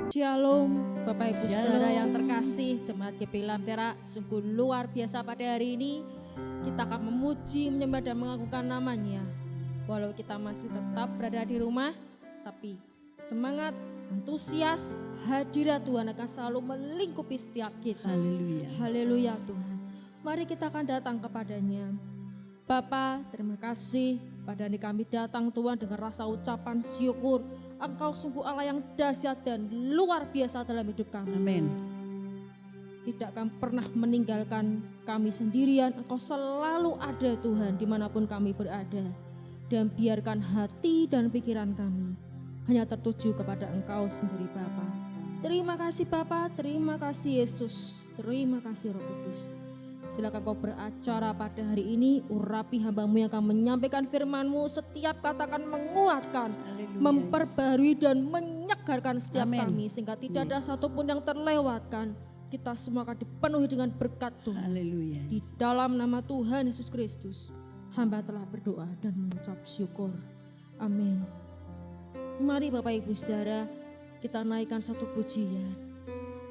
Shalom Bapak Ibu Saudara yang Shalom. terkasih, Jemaat GP Lamtera, sungguh luar biasa pada hari ini kita akan memuji, menyembah dan mengagungkan namanya. Walau kita masih tetap berada di rumah, tapi semangat, antusias, hadirat Tuhan akan selalu melingkupi setiap kita. Haleluya. Haleluya Tuhan. Mari kita akan datang kepadanya. Bapa, terima kasih pada hari kami datang Tuhan dengan rasa ucapan syukur. Engkau sungguh Allah yang dahsyat dan luar biasa dalam hidup kami. Amin. Tidak akan pernah meninggalkan kami sendirian. Engkau selalu ada Tuhan dimanapun kami berada. Dan biarkan hati dan pikiran kami hanya tertuju kepada Engkau sendiri Bapa. Terima kasih Bapa, terima kasih Yesus, terima kasih Roh Kudus. Silakan kau beracara pada hari ini, urapi hamba-Mu yang akan menyampaikan firman-Mu, setiap kata akan menguatkan, Haleluya, memperbarui dan menyegarkan setiap Amin. kami, sehingga tidak ada satupun yang terlewatkan. Kita semua akan dipenuhi dengan berkat Tuhan. Haleluya. Di dalam nama Tuhan Yesus Kristus, hamba telah berdoa dan mengucap syukur. Amin. Mari Bapak Ibu Saudara, kita naikkan satu pujian.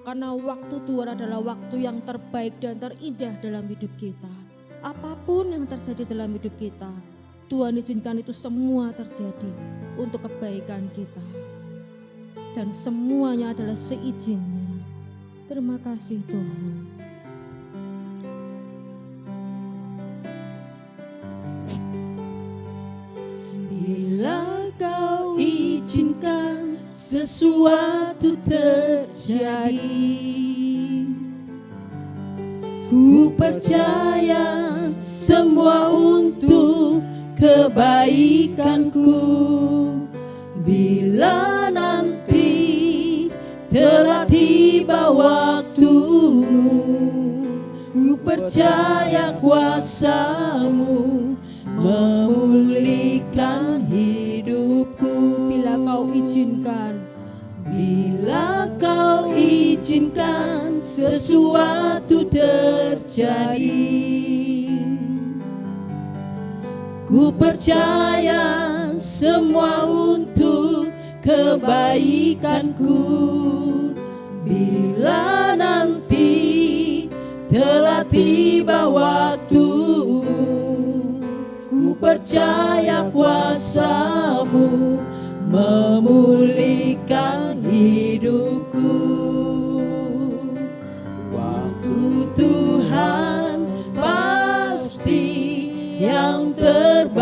Karena waktu Tuhan adalah waktu yang terbaik dan terindah dalam hidup kita. Apapun yang terjadi dalam hidup kita, Tuhan izinkan itu semua terjadi untuk kebaikan kita. Dan semuanya adalah seizinnya. Terima kasih Tuhan. Bila kau izinkan sesuatu terjadi, ku percaya semua untuk kebaikanku. Bila nanti telah tiba waktumu, ku percaya kuasa-Mu memulihkan hidupku. Bila kau izinkan, bila kau izinkan sesuatu terjadi, ku percaya semua untuk kebaikanku. Bila nanti telah tiba waktumu, ku percaya kuasa-Mu memulihkan hidupku. Waktu Tuhan pasti yang terbaik,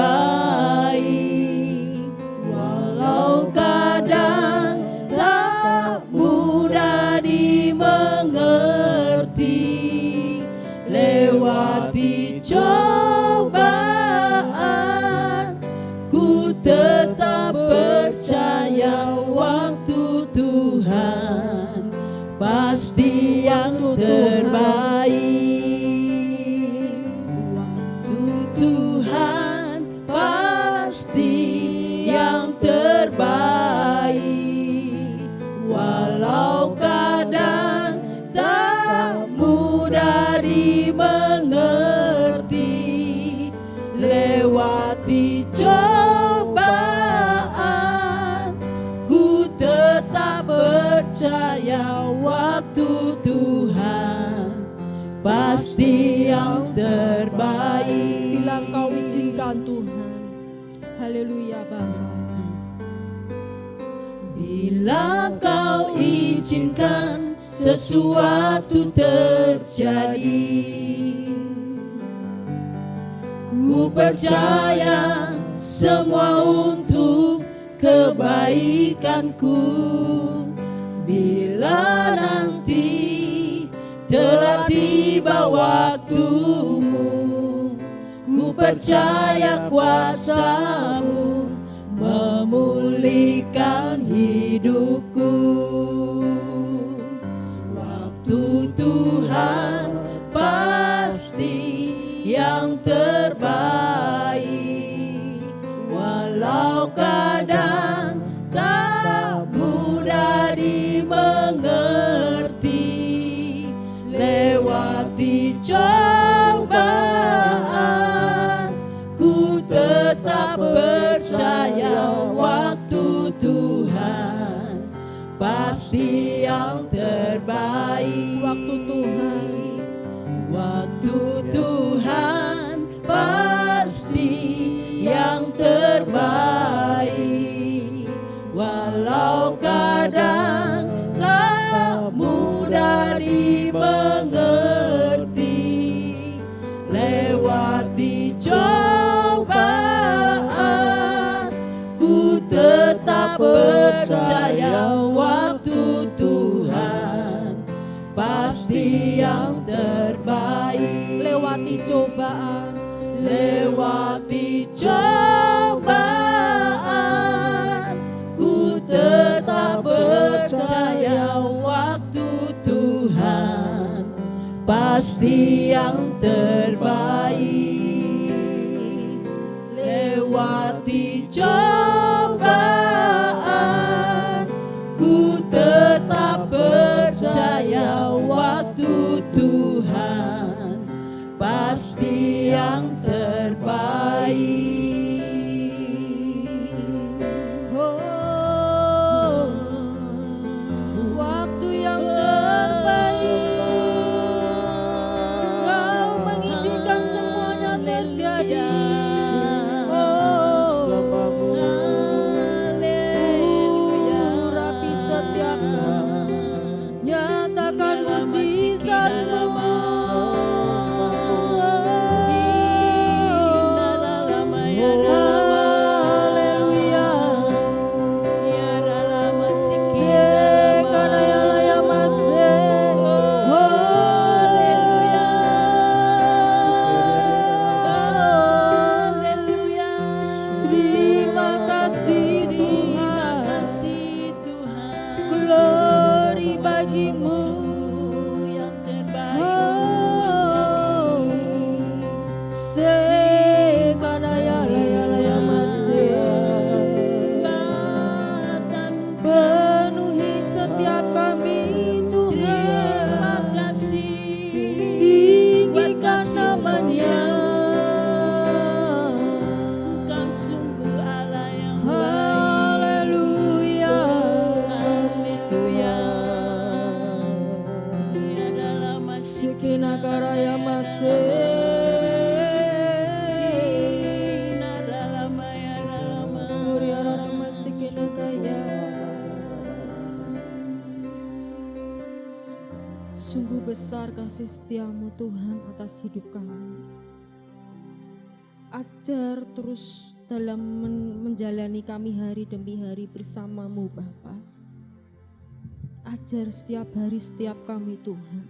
walau kadang tak mudah dimengerti. Lewati cobaan, ku tetap percaya waktu Tuhan pasti yang terbaik. Waktu Tuhan pasti yang terbaik, walau kadang tak mudah dimengerti. Lewati cobaan, ku tetap percaya waktu Tuhan pasti yang terbaik. bila kau izinkan Tuhan. Haleluya Bapa. Bila kau izinkan sesuatu terjadi, ku percaya semua untuk kebaikanku. Bila nanti telah tiba waktumu, ku percaya kuasa-Mu memulihkan hidupku. Waktu Tuhan pasti yang terbaik, walau kadang tak mudah dimengerti. Lewati cobaan, ku tetap percaya waktu Tuhan pasti yang terbaik. Waktu Tuhan, Waktu Tuhan pasti yang terbaik. Walau kadang tak mudah dimengerti, lewati cobaan, ku tetap percaya waktu Tuhan pasti yang terbaik. lewati cobaan, Lewati cobaan, ku tetap percaya waktu Tuhan pasti yang terbaik. Lewati cobaan, ku tetap percaya waktu Tuhan pasti yang terbaik. oh, waktu yang terbaik, Kau mengizinkan semuanya terjadi. Oh, urapi setiap kami, nyatakan mujizat-Mu. Haleluya. Sekanaya mase. Terima kasih Tuhan, glory bagi-Mu. Oh, sekanaya mase. Penuhi setiap kami Tuhan, tinggikan namanya. Engkau sungguh Allah yang Haleluya. haleluya. Ia dalam Sekina karaya mase. Muriara masikina kaya. Sungguh besar kasih setia-Mu Tuhan atas hidup kami. Ajar terus dalam menjalani kami hari demi hari bersama-Mu Bapa. Ajar setiap hari setiap kami Tuhan,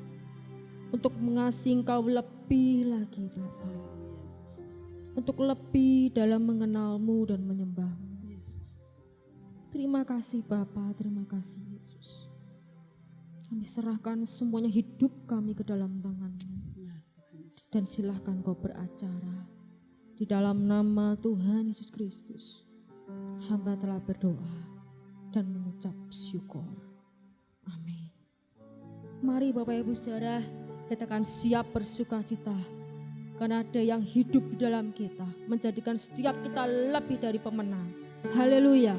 untuk mengasihi Engkau lebih lagi Bapa, untuk lebih dalam mengenal-Mu dan menyembah-Mu. Terima kasih Bapa, terima kasih Yesus. Kami serahkan semuanya hidup kami ke dalam tangan-Mu. Dan silahkan Kau beracara. Di dalam nama Tuhan Yesus Kristus, hamba telah berdoa dan mengucap syukur. Amin. Mari Bapak Ibu Saudara, kita akan siap bersukacita. Karena ada yang hidup di dalam kita, menjadikan setiap kita lebih dari pemenang. Haleluya.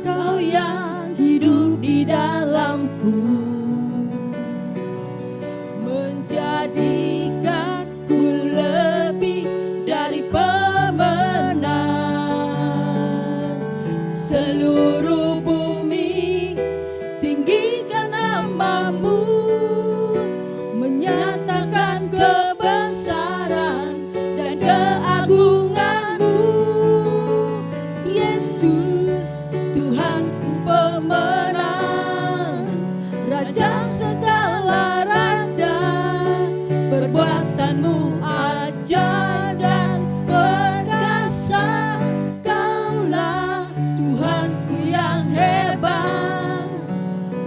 Kau yang hidup di dalamku, menjadikanku lebih dari pemenang. Seluruh bumi tinggikan nama-Mu, menyatakan kebesaran dan keagungan-Mu. Yesus, Tuhanku pemenang, Raja segala raja. Perbuatan-Mu ajaib dan perkasa. Kaulah Tuhanku yang hebat,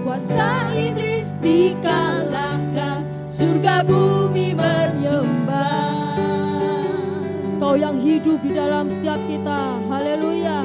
kuasa iblis dikalahkan, surga bumi menyembah. Kau yang hidup di dalam setiap kita. Haleluya.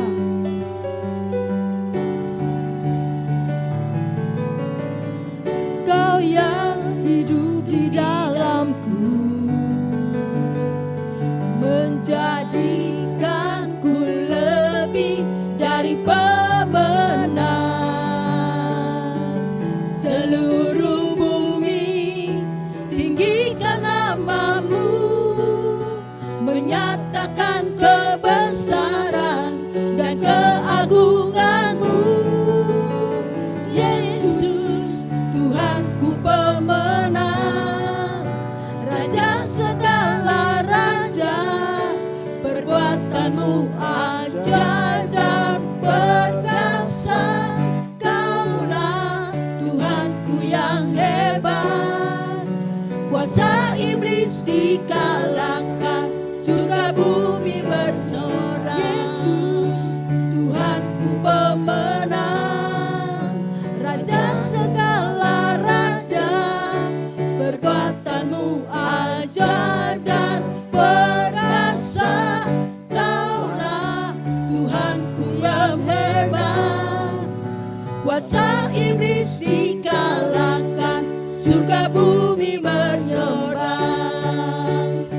kuasa iblis dikalahkan, surga bumi bersorak.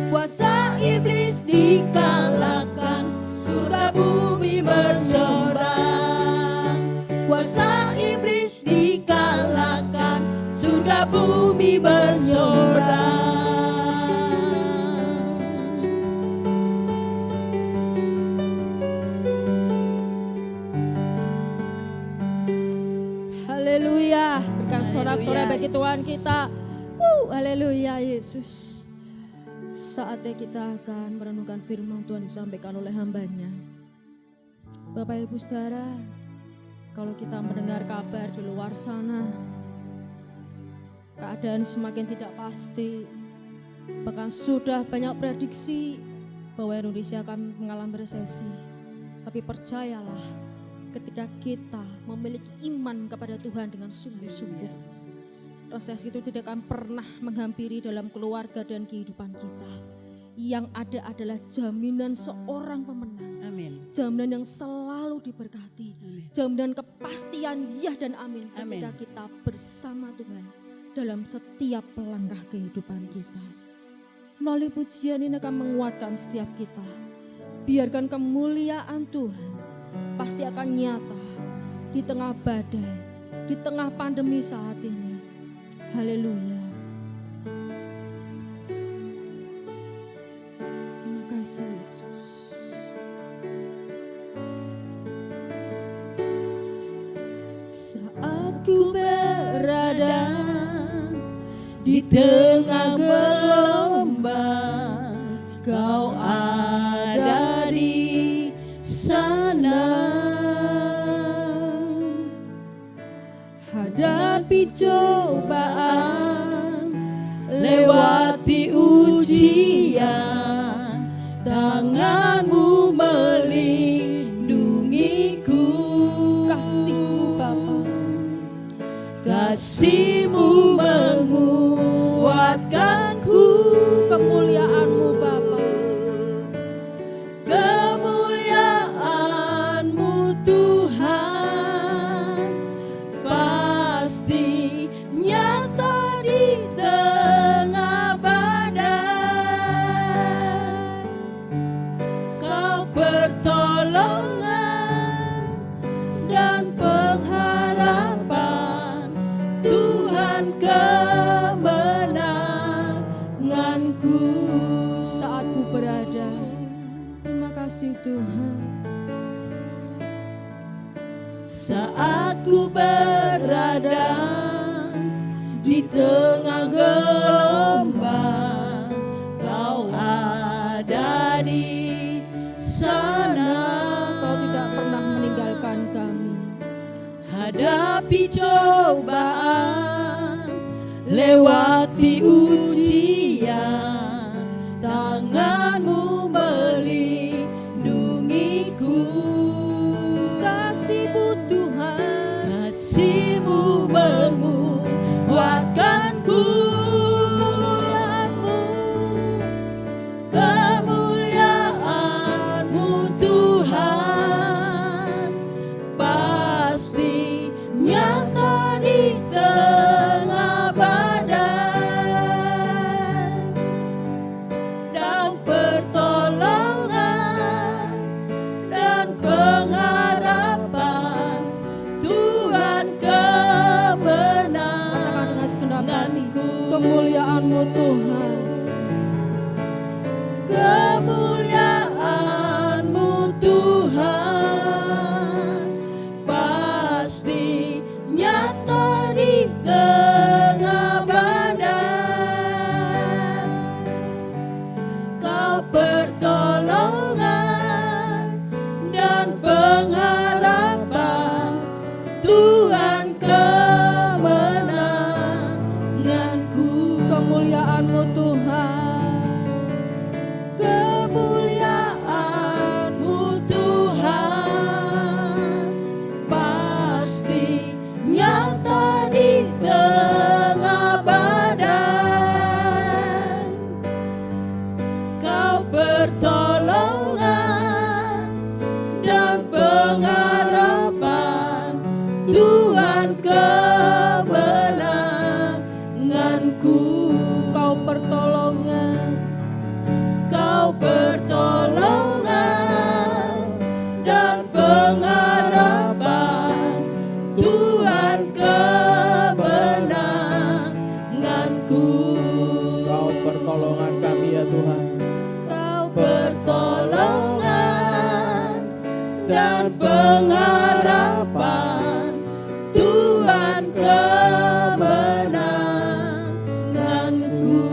Kuasa iblis dikalahkan, surga bumi bersorak. Kuasa iblis dikalahkan, surga bumi bersorak. Haleluya, berikan sorak-sorai bagi Tuhan kita. Haleluya Yesus. Saatnya kita akan merenungkan firman Tuhan disampaikan oleh hambanya. Bapak Ibu Saudara, kalau kita mendengar kabar di luar sana, keadaan semakin tidak pasti. Bahkan sudah banyak prediksi bahwa Indonesia akan mengalami resesi. Tapi percayalah, ketika kita memiliki iman kepada Tuhan dengan sungguh-sungguh, resesi itu tidak akan pernah menghampiri dalam keluarga dan kehidupan kita. Yang ada adalah jaminan seorang pemenang. Amin. Jaminan yang selalu diberkati. Amin. Jaminan kepastian ya dan amin Amin. ketika kita bersama Tuhan dalam setiap langkah kehidupan kita. Melalui pujian ini akan menguatkan setiap kita. Biarkan kemuliaan Tuhan pasti akan nyata di tengah badai, di tengah pandemi saat ini. Haleluya. Terima kasih Yesus. Saat ku berada di tengah gelombang, Kau ada di sana. Hadapi cobaan, lewati ujian, tangan-Mu melindungiku. Kasih-Mu Bapa, kasih-Mu menguatkanku. kemuliaan-Mu Bapa, kemuliaan-Mu Tuhan pasti nyata di tengah badai. Kau pertolongan dan pengharapan, Tuhan kemenanganku. saat ku berada. Terima kasih Tuhan. Saat ku berada di tengah gelombang, Kau ada di sana. Kau tidak pernah meninggalkan kami. Hadapi cobaan, lewati ujian, tangan-Mu melindungiku. Kasih-Mu Tuhan, Kasih-Mu menguatkanku. kemuliaan-Mu, Kemuliaan-Mu Tuhan pasti nyata di tengah badai. Dan pertolongan dan pengharapan, Tuhan katakan dengan segenap hati, kemenanganku. kemuliaan-Mu Tuhan, Kemuliaan-Mu Tuhan pasti nyata di tengah badai. Kau pertolongan dan pengharapan, Tuhan kemenanganku. kemuliaan-Mu Tuhan, Kemuliaan-Mu Tuhan pasti nyata di tengah badai. Kau pertolongan dan pengharapan, Tuhan Tuhan kemenanganku. Kau pertolongan, Kau pertolongan dan pengharapan, Tuhan kemenanganku. Kau pertolongan kami ya Tuhan. Kau Pertolongan dan pengharapan, Tuhan kemenanganku.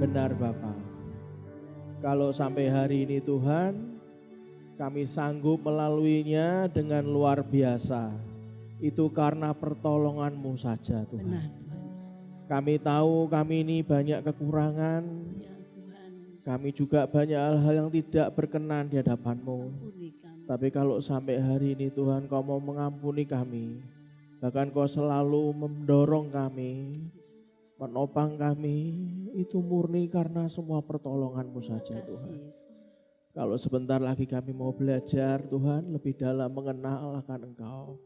Benar Bapak. Kalau sampai hari ini Tuhan, kami sanggup melaluinya dengan luar biasa. Itu karena pertolongan-Mu saja Tuhan. Benar Tuhan Yesus. Kami tahu kami ini banyak kekurangan. Ya Tuhan Yesus. Kami juga banyak hal-hal yang tidak berkenan di hadapan-Mu. Ampuni kami. Tapi kalau sampai hari ini Tuhan Kau mau mengampuni kami. Bahkan Kau selalu mendorong kami, menopang kami. Itu murni karena semua pertolongan-Mu saja Terima kasih, Tuhan. Yesus. Kalau sebentar lagi kami mau belajar Tuhan lebih dalam mengenal akan Engkau.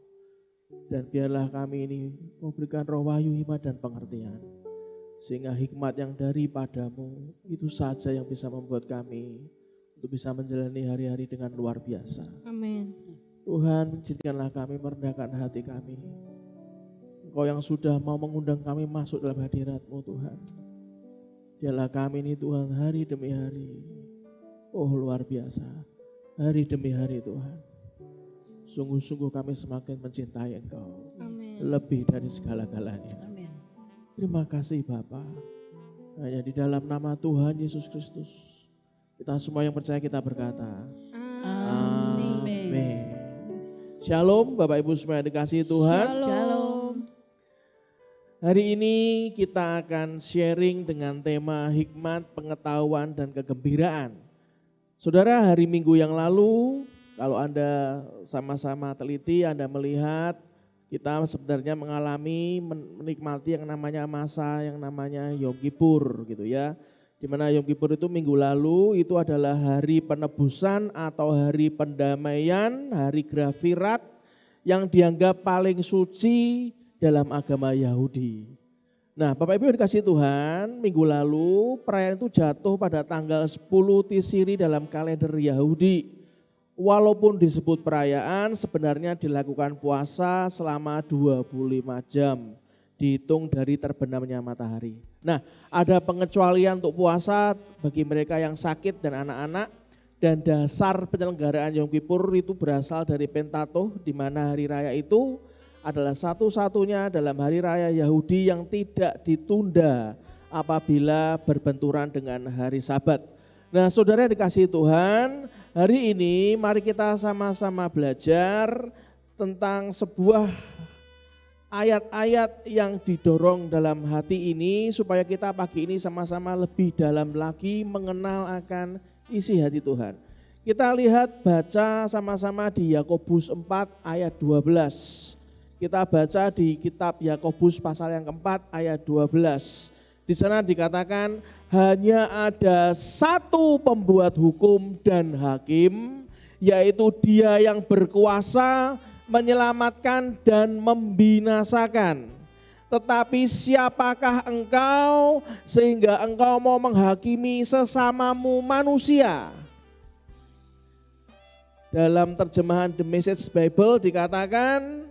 Dan biarlah kami ini memberikan roh wahyu, hikmat dan pengertian. Sehingga hikmat yang daripadamu itu saja yang bisa membuat kami untuk bisa menjalani hari-hari dengan luar biasa. amin. Tuhan, jadikanlah kami merendahkan hati kami. Engkau yang sudah mau mengundang kami masuk dalam hadirat-Mu Tuhan. Biarlah kami ini Tuhan hari demi hari. Oh luar biasa. Hari demi hari Tuhan. Sungguh-sungguh kami semakin mencintai Engkau. Amin. Lebih dari segala-galanya. Amin. Terima kasih Bapa. Hanya di dalam nama Tuhan Yesus Kristus. Kita semua yang percaya kita berkata. Amin. Amin. Shalom Bapak Ibu semua yang dikasihi Tuhan. Shalom. Hari ini kita akan sharing dengan tema hikmat, pengetahuan dan kegembiraan. Saudara, hari Minggu yang lalu kalau Anda sama-sama teliti, Anda melihat kita sebenarnya mengalami, menikmati yang namanya masa yang namanya Yom Kippur gitu ya. Di mana Yom Kippur itu minggu lalu itu adalah hari penebusan atau hari pendamaian, hari Grafirat yang dianggap paling suci dalam agama Yahudi. Nah Bapak Ibu yang dikasihi Tuhan, minggu lalu perayaan itu jatuh pada tanggal 10 Tisiri dalam kalender Yahudi. Walaupun disebut perayaan, sebenarnya dilakukan puasa selama 25 jam. Dihitung dari terbenamnya matahari. Nah, ada pengecualian untuk puasa bagi mereka yang sakit dan anak-anak. Dan dasar penyelenggaraan Yom Kippur itu berasal dari Pentateuch, di mana hari raya itu adalah satu-satunya dalam hari raya Yahudi yang tidak ditunda apabila berbenturan dengan hari Sabat. Nah, saudara yang dikasihi Tuhan, hari ini mari kita sama-sama belajar tentang sebuah ayat-ayat yang didorong dalam hati ini supaya kita pagi ini sama-sama lebih dalam lagi mengenal akan isi hati Tuhan. Kita lihat baca sama-sama di Yakobus 4 ayat 12. Kita baca di kitab Yakobus pasal yang keempat ayat 12. Di sana dikatakan hanya ada satu pembuat hukum dan hakim, yaitu Dia yang berkuasa menyelamatkan dan membinasakan. Tetapi siapakah engkau sehingga engkau mau menghakimi sesamamu manusia? Dalam terjemahan The Message Bible dikatakan,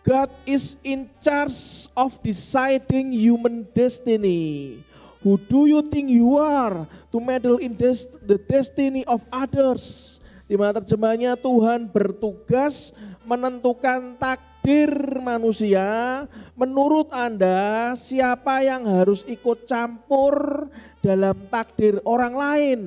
God is in charge of deciding human destiny. Who do you think you are to meddle in the destiny of others? Di mana terjemahnya Tuhan bertugas menentukan takdir manusia. Menurut Anda siapa yang harus ikut campur dalam takdir orang lain?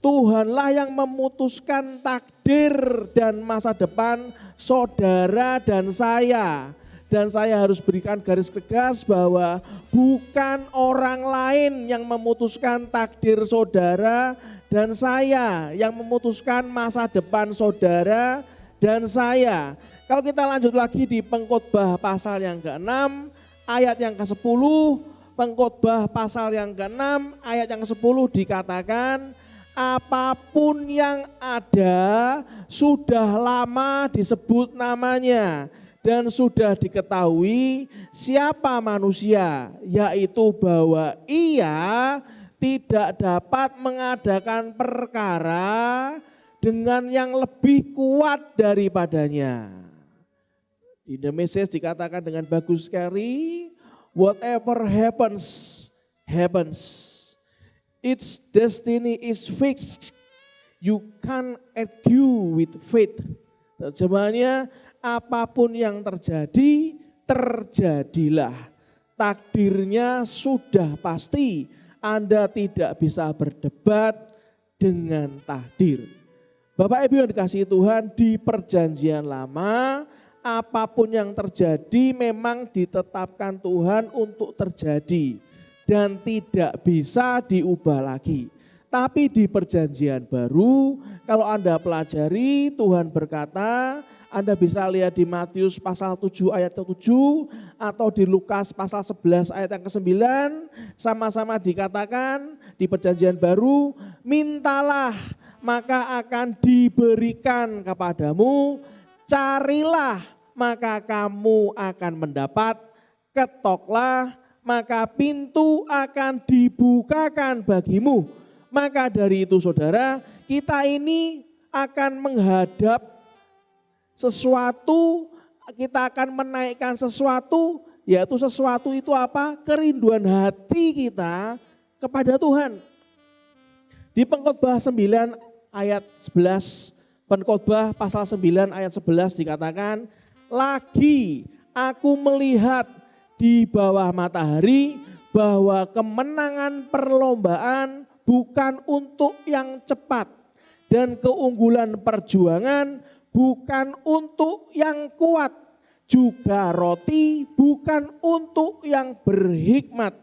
Tuhanlah yang memutuskan takdir dan masa depan saudara dan saya. Dan saya harus berikan garis tegas bahwa bukan orang lain yang memutuskan takdir saudara dan saya, yang memutuskan masa depan saudara dan saya. Kalau kita lanjut lagi di Pengkhotbah pasal yang ke-6 ayat yang ke-10, Pengkhotbah pasal yang ke-6 ayat yang ke-10 dikatakan, apapun yang ada sudah lama disebut namanya dan sudah diketahui siapa manusia, yaitu bahwa ia tidak dapat mengadakan perkara dengan yang lebih kuat daripadanya. Di The Message dikatakan dengan bagus sekali, whatever happens, happens. Its destiny is fixed. You can't argue with fate. Terjemahannya, apapun yang terjadi, terjadilah. Takdirnya sudah pasti. Anda tidak bisa berdebat dengan takdir. Bapak Ibu yang dikasihi Tuhan, di perjanjian lama, apapun yang terjadi memang ditetapkan Tuhan untuk terjadi dan tidak bisa diubah lagi. Tapi di perjanjian baru, kalau Anda pelajari, Tuhan berkata, Anda bisa lihat di Matius pasal 7 ayat 7 atau di Lukas pasal 11 ayat yang ke-9, sama-sama dikatakan di perjanjian baru, mintalah maka akan diberikan kepadamu, carilah maka kamu akan mendapat, ketoklah maka pintu akan dibukakan bagimu. Maka dari itu saudara, kita ini akan menghadap sesuatu, kita akan menaikkan sesuatu, yaitu sesuatu itu apa? Kerinduan hati kita kepada Tuhan. Di Pengkhotbah 9 ayat 11, Pengkhotbah pasal 9 ayat 11 dikatakan, lagi aku melihat di bawah matahari bahwa kemenangan perlombaan bukan untuk yang cepat dan keunggulan perjuangan bukan untuk yang kuat, juga roti bukan untuk yang berhikmat,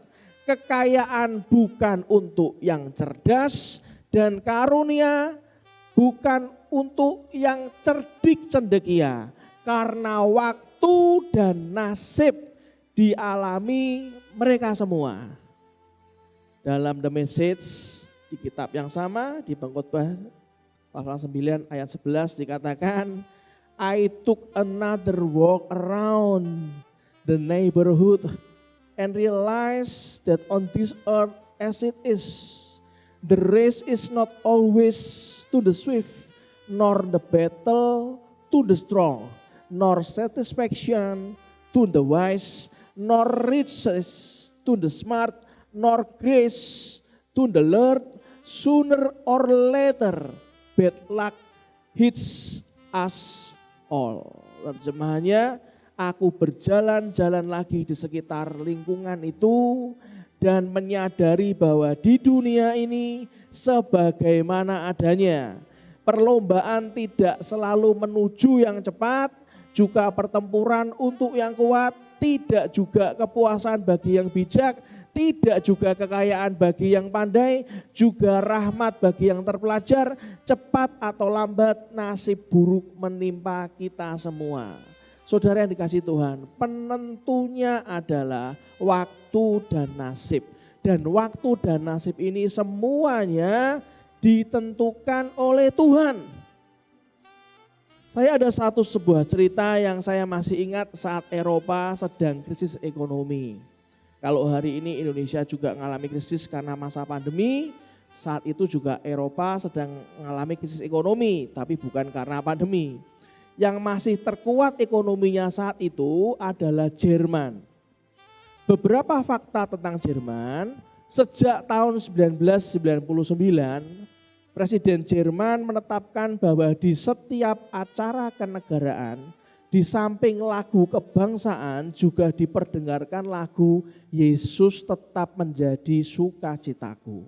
kekayaan bukan untuk yang cerdas, dan karunia bukan untuk yang cerdik cendekia. Karena waktu dan nasib dialami mereka semua. Dalam The Message di kitab yang sama di Pengkhotbah pasal 9 ayat 11 dikatakan, I took another walk around the neighborhood and realized that on this earth as it is, the race is not always to the swift, nor the battle to the strong, nor satisfaction to the wise, nor riches to the smart, nor grace to the Lord. Sooner or later, bad luck hits us all. Terjemahannya, aku berjalan-jalan lagi di sekitar lingkungan itu dan menyadari bahwa di dunia ini sebagaimana adanya. Perlombaan tidak selalu menuju yang cepat, juga pertempuran untuk yang kuat, tidak juga kepuasan bagi yang bijak, tidak juga kekayaan bagi yang pandai, juga rahmat bagi yang terpelajar, cepat atau lambat nasib buruk menimpa kita semua. Saudara yang dikasihi Tuhan, penentunya adalah waktu dan nasib. Dan waktu dan nasib ini semuanya ditentukan oleh Tuhan. Saya ada sebuah cerita yang saya masih ingat saat Eropa sedang krisis ekonomi. Kalau hari ini Indonesia juga mengalami krisis karena masa pandemi, saat itu juga Eropa sedang mengalami krisis ekonomi, tapi bukan karena pandemi. Yang masih terkuat ekonominya saat itu adalah Jerman. Beberapa fakta tentang Jerman, sejak tahun 1999, Presiden Jerman menetapkan bahwa di setiap acara kenegaraan, di samping lagu kebangsaan juga diperdengarkan lagu Yesus tetap menjadi sukacitaku.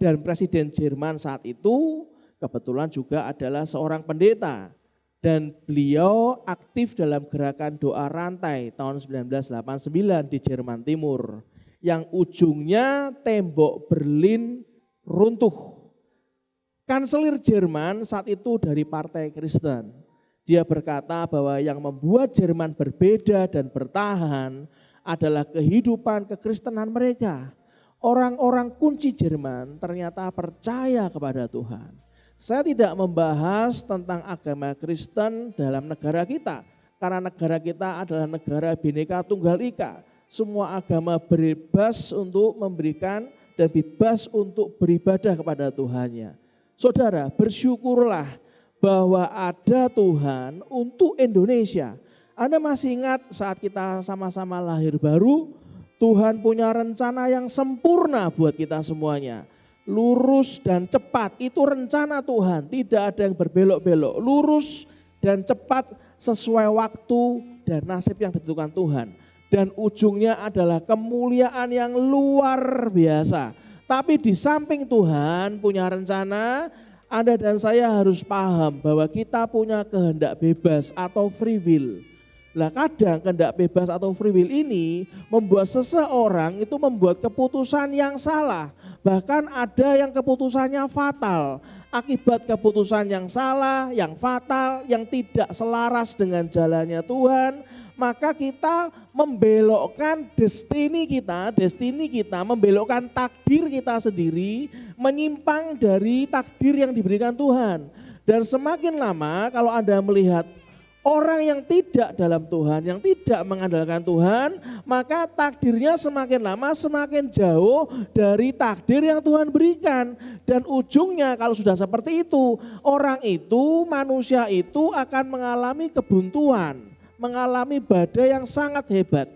Dan Presiden Jerman saat itu kebetulan juga adalah seorang pendeta. Dan beliau aktif dalam gerakan doa rantai tahun 1989 di Jerman Timur. Yang ujungnya tembok Berlin runtuh. Kanselir Jerman saat itu dari Partai Kristen. Dia berkata bahwa yang membuat Jerman berbeda dan bertahan adalah kehidupan kekristenan mereka. orang-orang kunci Jerman ternyata percaya kepada Tuhan. Saya tidak membahas tentang agama Kristen dalam negara kita, karena negara kita adalah negara Bhinneka Tunggal Ika. Semua agama bebas untuk memberikan dan bebas untuk beribadah kepada Tuhannya. Saudara, bersyukurlah bahwa ada Tuhan untuk Indonesia. Anda masih ingat saat kita sama-sama lahir baru, Tuhan punya rencana yang sempurna buat kita semuanya. Lurus dan cepat, itu rencana Tuhan, tidak ada yang berbelok-belok. Lurus dan cepat sesuai waktu dan nasib yang ditentukan Tuhan. Dan ujungnya adalah kemuliaan yang luar biasa. Tapi di samping Tuhan punya rencana, Anda dan saya harus paham bahwa kita punya kehendak bebas atau free will. Nah, kadang kehendak bebas atau free will ini membuat seseorang itu membuat keputusan yang salah. Bahkan ada yang keputusannya fatal. Akibat keputusan yang salah, yang fatal, yang tidak selaras dengan jalannya Tuhan, maka kita membelokkan destiny kita, membelokkan takdir kita sendiri, menyimpang dari takdir yang diberikan Tuhan. Dan semakin lama kalau Anda melihat orang yang tidak dalam Tuhan, yang tidak mengandalkan Tuhan, maka takdirnya semakin lama semakin jauh dari takdir yang Tuhan berikan. Dan ujungnya kalau sudah seperti itu, orang itu, manusia itu akan mengalami kebuntuan, mengalami badai yang sangat hebat.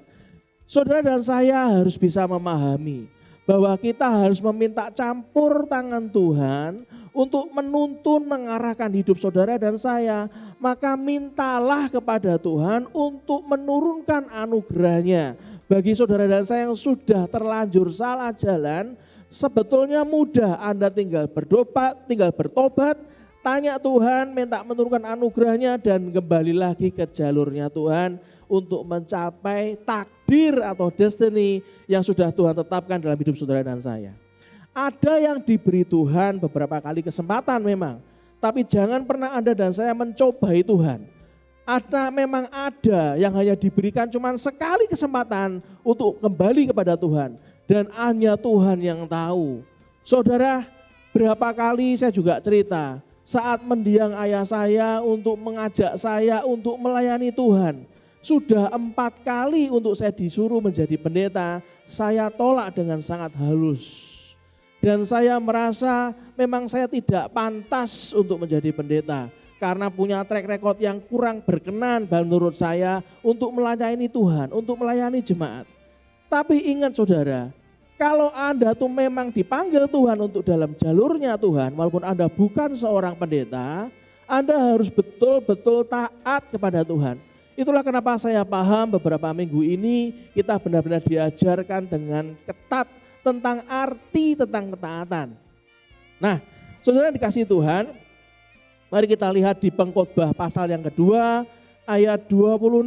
Saudara dan saya harus bisa memahami bahwa kita harus meminta campur tangan Tuhan untuk menuntun, mengarahkan hidup saudara dan saya. Maka mintalah kepada Tuhan untuk menurunkan anugerahnya. Bagi saudara dan saya yang sudah terlanjur salah jalan, sebetulnya mudah, Anda tinggal bertobat, tanya Tuhan, minta menurunkan anugerahnya dan kembali lagi ke jalurnya Tuhan untuk mencapai takdir atau destiny yang sudah Tuhan tetapkan dalam hidup saudara dan saya. Ada yang diberi Tuhan beberapa kali kesempatan memang, tapi jangan pernah Anda dan saya mencobai Tuhan. Memang ada yang hanya diberikan cuma sekali kesempatan untuk kembali kepada Tuhan dan hanya Tuhan yang tahu. Saudara, berapa kali saya juga cerita, saat mendiang ayah saya untuk mengajak saya untuk melayani Tuhan. Sudah 4 kali untuk saya disuruh menjadi pendeta, saya tolak dengan sangat halus. Dan saya merasa memang saya tidak pantas untuk menjadi pendeta. Karena punya track record yang kurang berkenan menurut saya untuk melayani Tuhan, untuk melayani jemaat. Tapi ingat saudara, kalau Anda tuh memang dipanggil Tuhan untuk dalam jalurnya Tuhan, walaupun Anda bukan seorang pendeta, Anda harus betul-betul taat kepada Tuhan. Itulah kenapa saya paham beberapa minggu ini kita benar-benar diajarkan dengan ketat tentang arti tentang ketaatan. Nah, saudara dikasih Tuhan, mari kita lihat di Pengkhotbah pasal yang kedua ayat 26.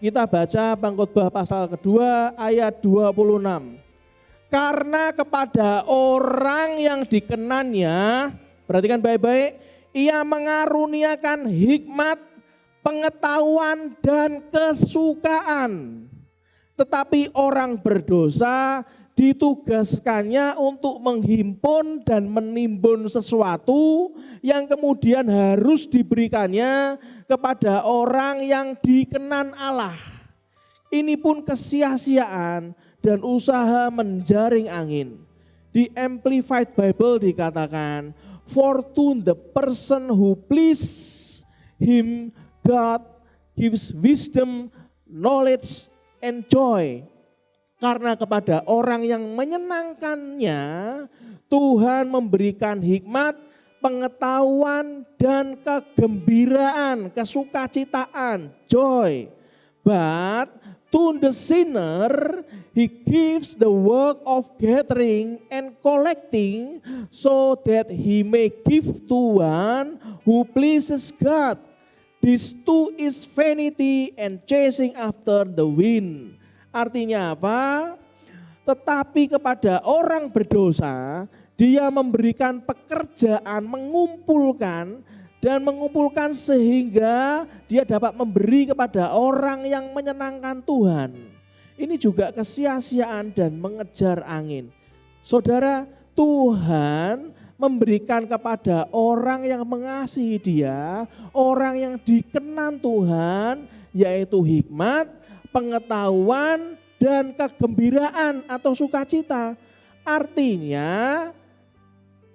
Kita baca Pengkhotbah pasal kedua ayat 26. Karena kepada orang yang dikenannya, perhatikan baik-baik, ia mengaruniakan hikmat, pengetahuan dan kesukaan. Tetapi orang berdosa ditugaskannya untuk menghimpun dan menimbun sesuatu yang kemudian harus diberikannya kepada orang yang dikenan Allah. Ini pun kesia-siaan dan usaha menjaring angin. Di Amplified Bible dikatakan, for to the person who please him, God gives wisdom, knowledge, and joy. Karena kepada orang yang menyenangkannya, Tuhan memberikan hikmat, pengetahuan, dan kegembiraan, kesukacitaan, joy. But to the sinner, he gives the work of gathering and collecting so that he may give to one who pleases God. This too is vanity and chasing after the wind. Artinya apa? Tetapi kepada orang berdosa, dia memberikan pekerjaan, mengumpulkan sehingga dia dapat memberi kepada orang yang menyenangkan Tuhan. ini juga kesia-siaan dan mengejar angin. Saudara, Tuhan memberikan kepada orang yang mengasihi Dia, orang yang dikenan Tuhan, yaitu hikmat, pengetahuan, dan kegembiraan atau sukacita. Artinya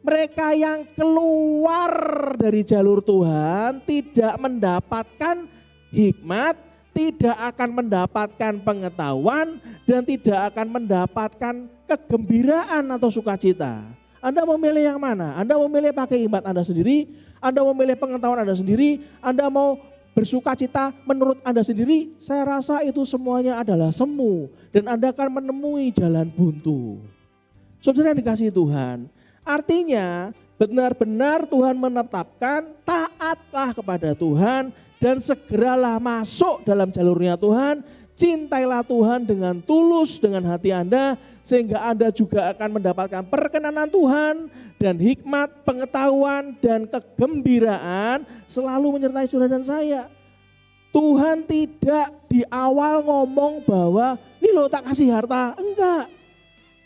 mereka yang keluar dari jalur Tuhan tidak mendapatkan hikmat, tidak akan mendapatkan pengetahuan, dan tidak akan mendapatkan kegembiraan atau sukacita. Anda memilih yang mana? Anda memilih pakai hikmat Anda sendiri, Anda memilih pengetahuan Anda sendiri, Anda mau bersukacita menurut Anda sendiri, saya rasa itu semuanya adalah semu dan Anda akan menemui jalan buntu. Saudara yang dikasihi Tuhan, artinya benar-benar Tuhan menetapkan taatlah kepada Tuhan dan segeralah masuk dalam jalurnya Tuhan. Cintailah Tuhan dengan tulus dengan hati Anda sehingga Anda juga akan mendapatkan perkenanan Tuhan dan hikmat, pengetahuan dan kegembiraan selalu menyertai saudara dan saya. Tuhan tidak di awal ngomong bahwa ini loh tak kasih harta, enggak.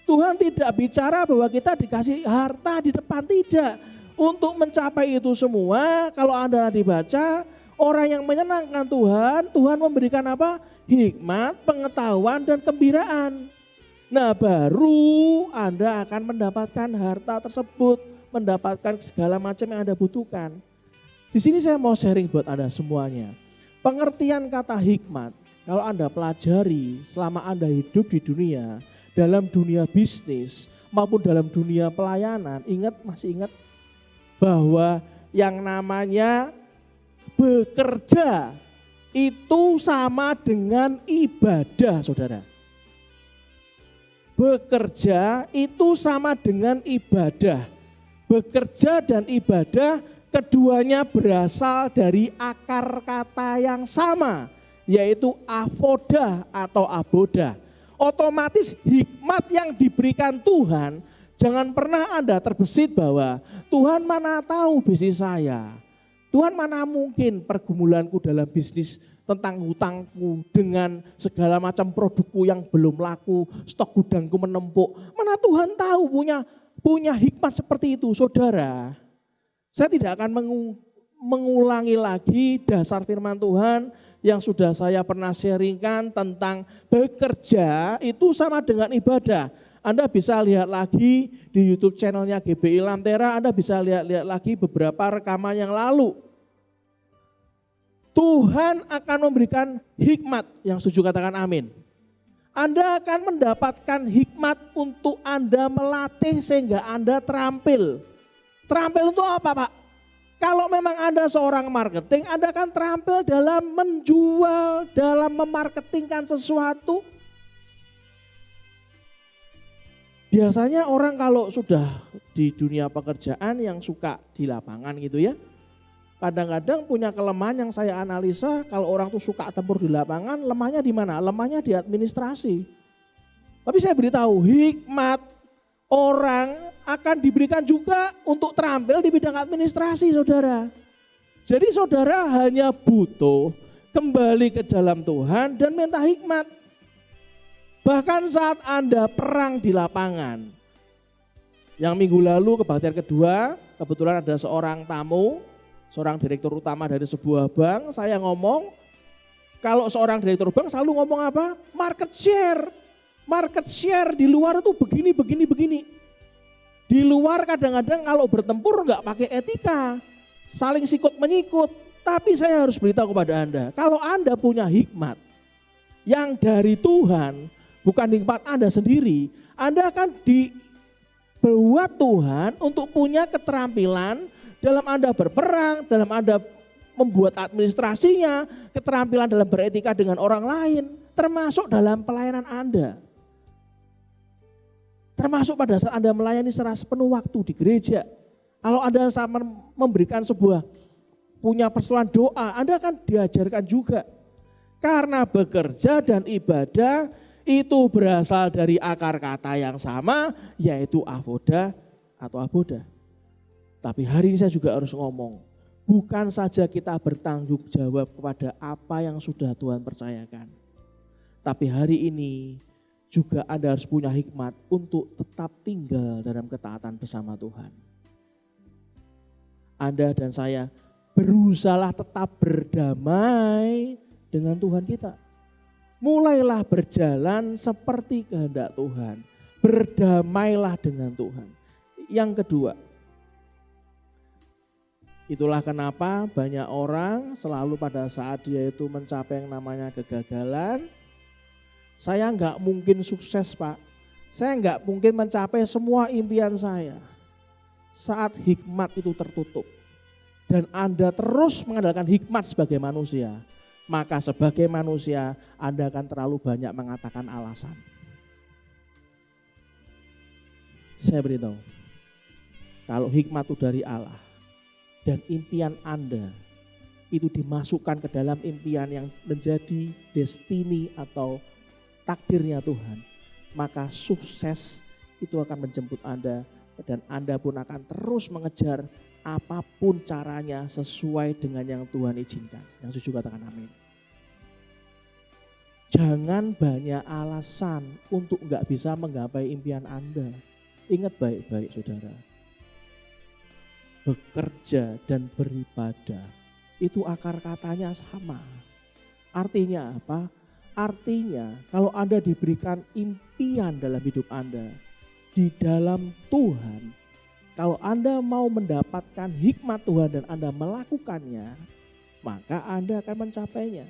Tuhan tidak bicara bahwa kita dikasih harta di depan, tidak. Untuk mencapai itu semua kalau Anda dibaca, orang yang menyenangkan Tuhan, Tuhan memberikan apa? Hikmat, pengetahuan dan kegembiraan. Nah baru Anda akan mendapatkan harta tersebut, mendapatkan segala macam yang Anda butuhkan. Di sini saya mau sharing buat Anda semuanya. Pengertian kata hikmat, kalau Anda pelajari selama Anda hidup di dunia, dalam dunia bisnis maupun dalam dunia pelayanan, masih ingat bahwa yang namanya bekerja itu sama dengan ibadah, saudara. Bekerja itu sama dengan ibadah. Bekerja dan ibadah keduanya berasal dari akar kata yang sama, yaitu avoda atau aboda. Otomatis hikmat yang diberikan Tuhan, jangan pernah Anda terbesit bahwa Tuhan mana tahu bisnis saya. Tuhan mana mungkin pergumulanku dalam bisnis tentang hutangku dengan segala macam produkku yang belum laku, stok gudangku menempuk. Mana Tuhan tahu punya hikmat seperti itu, saudara. Saya tidak akan mengulangi lagi dasar firman Tuhan yang sudah saya pernah sharingkan tentang bekerja itu sama dengan ibadah. Anda bisa lihat lagi di YouTube channelnya GBI Lantera, Anda bisa lihat lagi beberapa rekaman yang lalu. Tuhan akan memberikan hikmat, yang setuju katakan amin. Anda akan mendapatkan hikmat untuk Anda melatih sehingga Anda terampil. Terampil untuk apa, Pak? Kalau memang Anda seorang marketing, Anda akan terampil dalam menjual, dalam memarketingkan sesuatu. Biasanya orang kalau sudah di dunia pekerjaan yang suka di lapangan gitu ya, kadang-kadang punya kelemahan yang saya analisa, kalau orang tuh suka tempur di lapangan, lemahnya di mana? Lemahnya di administrasi. Tapi saya beritahu, hikmat orang akan diberikan juga untuk terampil di bidang administrasi, saudara. Jadi saudara hanya butuh kembali ke dalam Tuhan dan minta hikmat. Bahkan saat Anda perang di lapangan. Yang minggu lalu kebaktian kedua, kebetulan ada seorang tamu, seorang direktur utama dari sebuah bank, saya ngomong, kalau seorang direktur bank selalu ngomong apa? Market share. Market share di luar itu begini. Di luar kadang-kadang kalau bertempur enggak pakai etika, saling sikut menyikut. Tapi saya harus beritahu kepada Anda, kalau Anda punya hikmat yang dari Tuhan, bukan hikmat Anda sendiri, Anda akan dibuat Tuhan untuk punya keterampilan dalam Anda berperang, dalam Anda membuat administrasinya, keterampilan dalam beretika dengan orang lain, termasuk dalam pelayanan Anda. Termasuk pada saat Anda melayani secara sepenuh waktu di gereja. Kalau Anda sama memberikan punya persoalan doa, Anda akan diajarkan juga. Karena bekerja dan ibadah itu berasal dari akar kata yang sama, yaitu avoda atau aboda. Tapi hari ini saya juga harus ngomong, bukan saja kita bertanggung jawab kepada apa yang sudah Tuhan percayakan. Tapi hari ini juga Anda harus punya hikmat untuk tetap tinggal dalam ketaatan bersama Tuhan. Anda dan saya berusahalah tetap berdamai dengan Tuhan kita. Mulailah berjalan seperti kehendak Tuhan. Berdamailah dengan Tuhan. Yang kedua, itulah kenapa banyak orang selalu pada saat dia itu mencapai yang namanya kegagalan, saya enggak mungkin sukses Pak, saya enggak mungkin mencapai semua impian saya. Saat hikmat itu tertutup dan Anda terus mengandalkan hikmat sebagai manusia, maka sebagai manusia Anda akan terlalu banyak mengatakan alasan. Saya beritahu, kalau hikmat itu dari Allah dan impian Anda itu dimasukkan ke dalam impian yang menjadi destiny atau takdirnya Tuhan, maka sukses itu akan menjemput Anda dan Anda pun akan terus mengejar apapun caranya sesuai dengan yang Tuhan izinkan. Yang setuju katakan amin. Jangan banyak alasan untuk enggak bisa menggapai impian Anda. Ingat baik-baik saudara. Bekerja dan beribadah itu akar katanya sama. Artinya apa? Artinya kalau Anda diberikan impian dalam hidup Anda di dalam Tuhan, kalau Anda mau mendapatkan hikmat Tuhan dan Anda melakukannya, maka Anda akan mencapainya.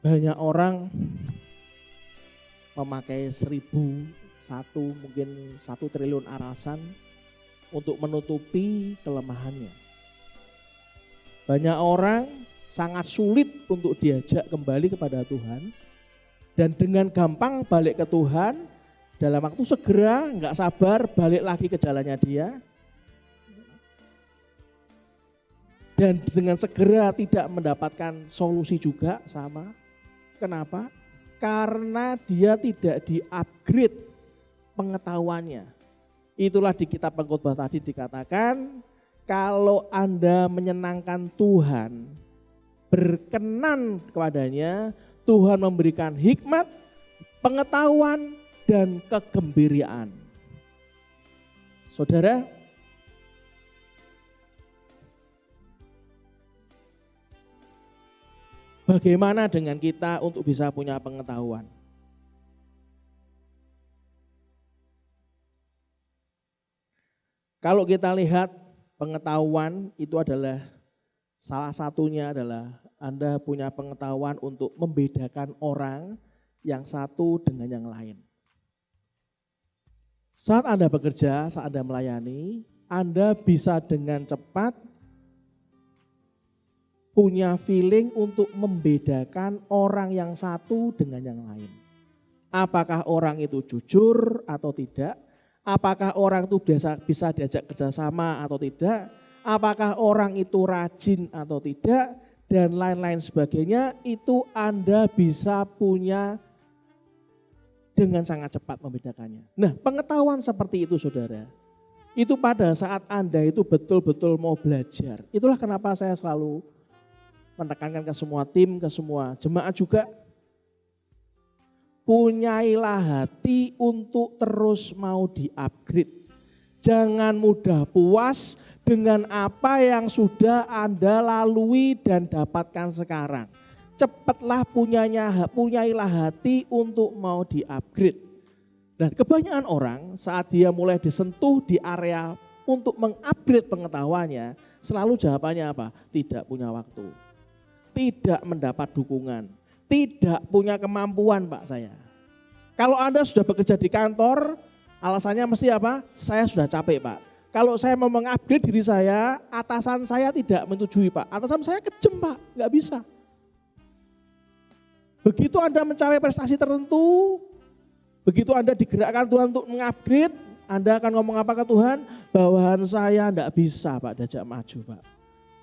Banyak orang memakai 1.001 mungkin 1 triliun alasan untuk menutupi kelemahannya. Banyak orang sangat sulit untuk diajak kembali kepada Tuhan dan dengan gampang balik ke Tuhan dalam waktu segera, enggak sabar balik lagi ke jalannya dia. Dan dengan segera tidak mendapatkan solusi juga sama. Kenapa? Karena dia tidak di-upgrade pengetahuannya. Itulah di kitab pengkhotbah tadi dikatakan, kalau Anda menyenangkan Tuhan, berkenan kepadanya, Tuhan memberikan hikmat, pengetahuan, dan kegembiraan. Saudara, bagaimana dengan kita untuk bisa punya pengetahuan? Kalau kita lihat pengetahuan itu adalah salah satunya adalah Anda punya pengetahuan untuk membedakan orang yang satu dengan yang lain. Saat Anda bekerja, saat Anda melayani, Anda bisa dengan cepat punya feeling untuk membedakan orang yang satu dengan yang lain. Apakah orang itu jujur atau tidak? Apakah orang itu bisa diajak kerjasama atau tidak? Apakah orang itu rajin atau tidak? Dan lain-lain sebagainya, itu Anda bisa punya dengan sangat cepat membedakannya. Nah, pengetahuan seperti itu saudara, itu pada saat Anda itu betul-betul mau belajar. Itulah kenapa saya selalu menekankan ke semua tim, ke semua jemaat juga, punyailah hati untuk terus mau di-upgrade. Jangan mudah puas dengan apa yang sudah Anda lalui dan dapatkan sekarang. Cepatlah punyailah hati untuk mau di-upgrade. Dan kebanyakan orang saat dia mulai disentuh di area untuk mengupgrade pengetahuannya, selalu jawabannya apa? Tidak punya waktu. Tidak mendapat dukungan, tidak punya kemampuan Pak saya. Kalau Anda sudah bekerja di kantor, alasannya mesti apa? Saya sudah capek Pak. Kalau saya mau mengupgrade diri saya, atasan saya tidak menyetujui Pak. Atasan saya kejem Pak, nggak bisa. Begitu Anda mencapai prestasi tertentu, begitu Anda digerakkan Tuhan untuk mengupgrade, Anda akan ngomong apa ke Tuhan? Bawahan saya enggak bisa Pak diajak maju Pak.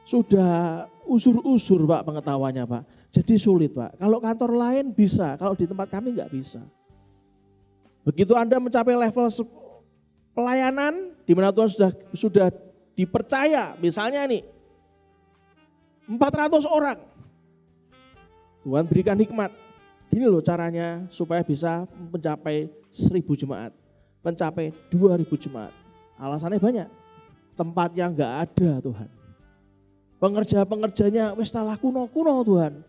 Sudah usur-usur Pak pengetahuannya Pak. Jadi sulit Pak. Kalau kantor lain bisa, kalau di tempat kami enggak bisa. Begitu Anda mencapai level pelayanan di mana Tuhan sudah dipercaya misalnya nih 400 orang. Tuhan berikan hikmat. Gini loh caranya supaya bisa mencapai 1000 jemaat. Mencapai 2000 jemaat. Alasannya banyak. Tempatnya enggak ada Tuhan. Pengerja-pengerjanya wis talah kuno-kuno Tuhan.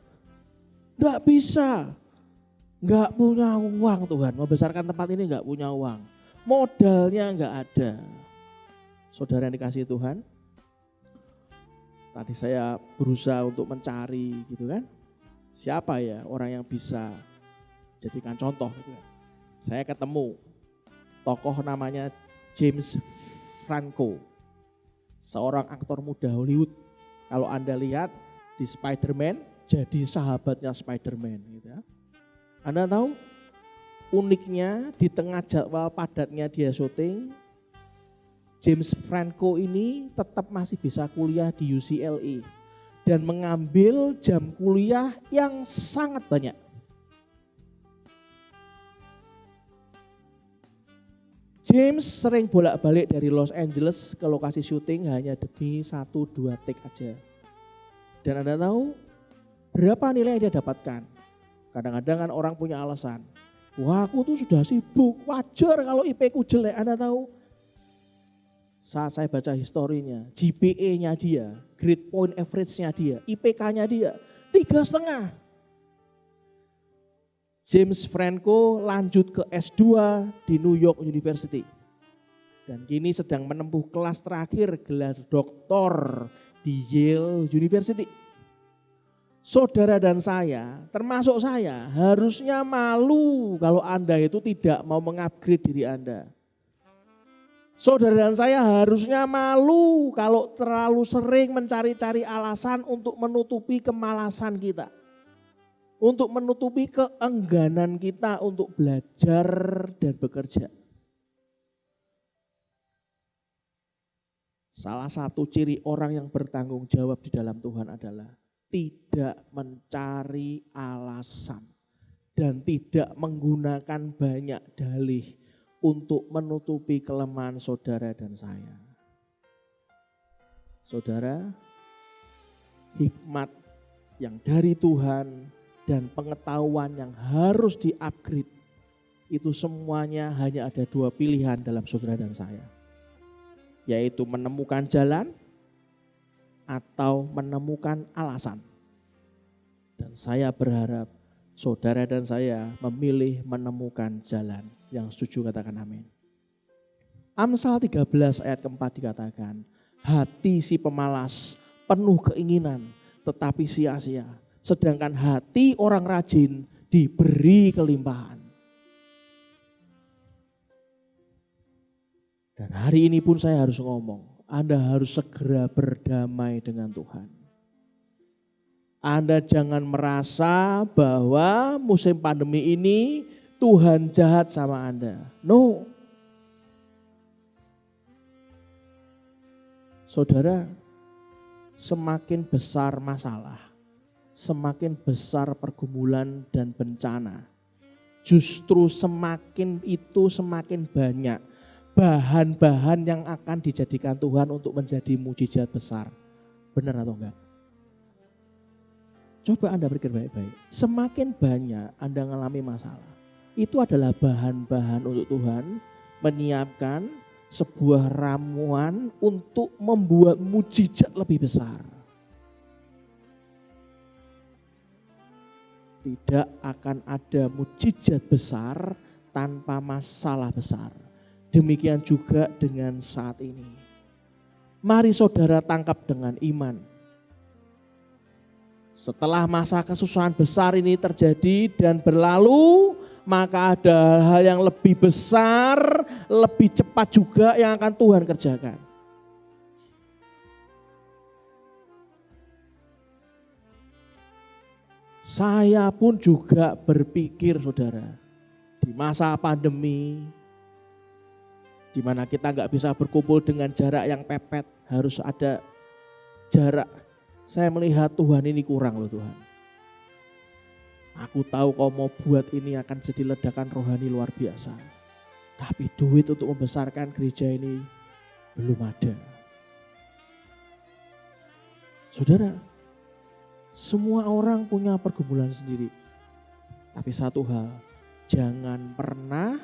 Enggak bisa. Enggak punya uang Tuhan. Membesarkan tempat ini enggak punya uang. Modalnya enggak ada. Saudara yang dikasihi Tuhan. Tadi saya berusaha untuk mencari gitu kan. Siapa ya orang yang bisa jadikan contoh gitu kan. Saya ketemu tokoh namanya James Franco. Seorang aktor muda Hollywood. Kalau Anda lihat di Spider-Man jadi sahabatnya Spider-Man gitu ya. Anda tahu uniknya di tengah jadwal padatnya dia syuting, James Franco ini tetap masih bisa kuliah di UCLA dan mengambil jam kuliah yang sangat banyak. James sering bolak-balik dari Los Angeles ke lokasi syuting hanya demi 1-2 take aja. Dan Anda tahu berapa nilai yang dia dapatkan? Kadang-kadang kan orang punya alasan. Wah aku tuh sudah sibuk, wajar kalau IP ku jelek. Anda tahu saat saya baca historinya, GPA-nya dia, grade point average-nya dia, IPK-nya dia 3,5. James Franco lanjut ke S2 di New York University. Dan kini sedang menempuh kelas terakhir gelar doktor di Yale University. Saudara dan saya, termasuk saya, harusnya malu kalau Anda itu tidak mau mengupgrade diri Anda. Saudara dan saya harusnya malu kalau terlalu sering mencari-cari alasan untuk menutupi kemalasan kita. Untuk menutupi keengganan kita untuk belajar dan bekerja. Salah satu ciri orang yang bertanggung jawab di dalam Tuhan adalah tidak mencari alasan dan tidak menggunakan banyak dalih untuk menutupi kelemahan saudara dan saya. Saudara, hikmat yang dari Tuhan dan pengetahuan yang harus di-upgrade, itu semuanya hanya ada 2 pilihan dalam saudara dan saya. Yaitu menemukan jalan atau menemukan alasan. Dan saya berharap saudara dan saya memilih menemukan jalan. Yang setuju katakan amin. Amsal 13 ayat keempat dikatakan, hati si pemalas penuh keinginan tetapi sia-sia. Sedangkan hati orang rajin diberi kelimpahan. Dan hari ini pun saya harus ngomong, Anda harus segera berdamai dengan Tuhan. Anda jangan merasa bahwa musim pandemi ini Tuhan jahat sama Anda. No. Saudara, semakin besar masalah, semakin besar pergumulan dan bencana, justru semakin banyak bahan-bahan yang akan dijadikan Tuhan untuk menjadi mujizat besar. Benar atau enggak? Coba Anda pikir baik-baik. Semakin banyak Anda mengalami masalah, itu adalah bahan-bahan untuk Tuhan menyiapkan sebuah ramuan untuk membuat mujizat lebih besar. Tidak akan ada mujizat besar tanpa masalah besar. Demikian juga dengan saat ini. Mari saudara tangkap dengan iman. Setelah masa kesusahan besar ini terjadi dan berlalu, maka ada hal yang lebih besar, lebih cepat juga yang akan Tuhan kerjakan. Saya pun juga berpikir saudara, di masa pandemi, di mana kita nggak bisa berkumpul dengan jarak yang pepet, harus ada jarak. Saya melihat Tuhan ini kurang loh Tuhan. Aku tahu kau mau buat ini akan jadi ledakan rohani luar biasa. Tapi duit untuk membesarkan gereja ini belum ada. Saudara, semua orang punya pergumulan sendiri. Tapi satu hal, jangan pernah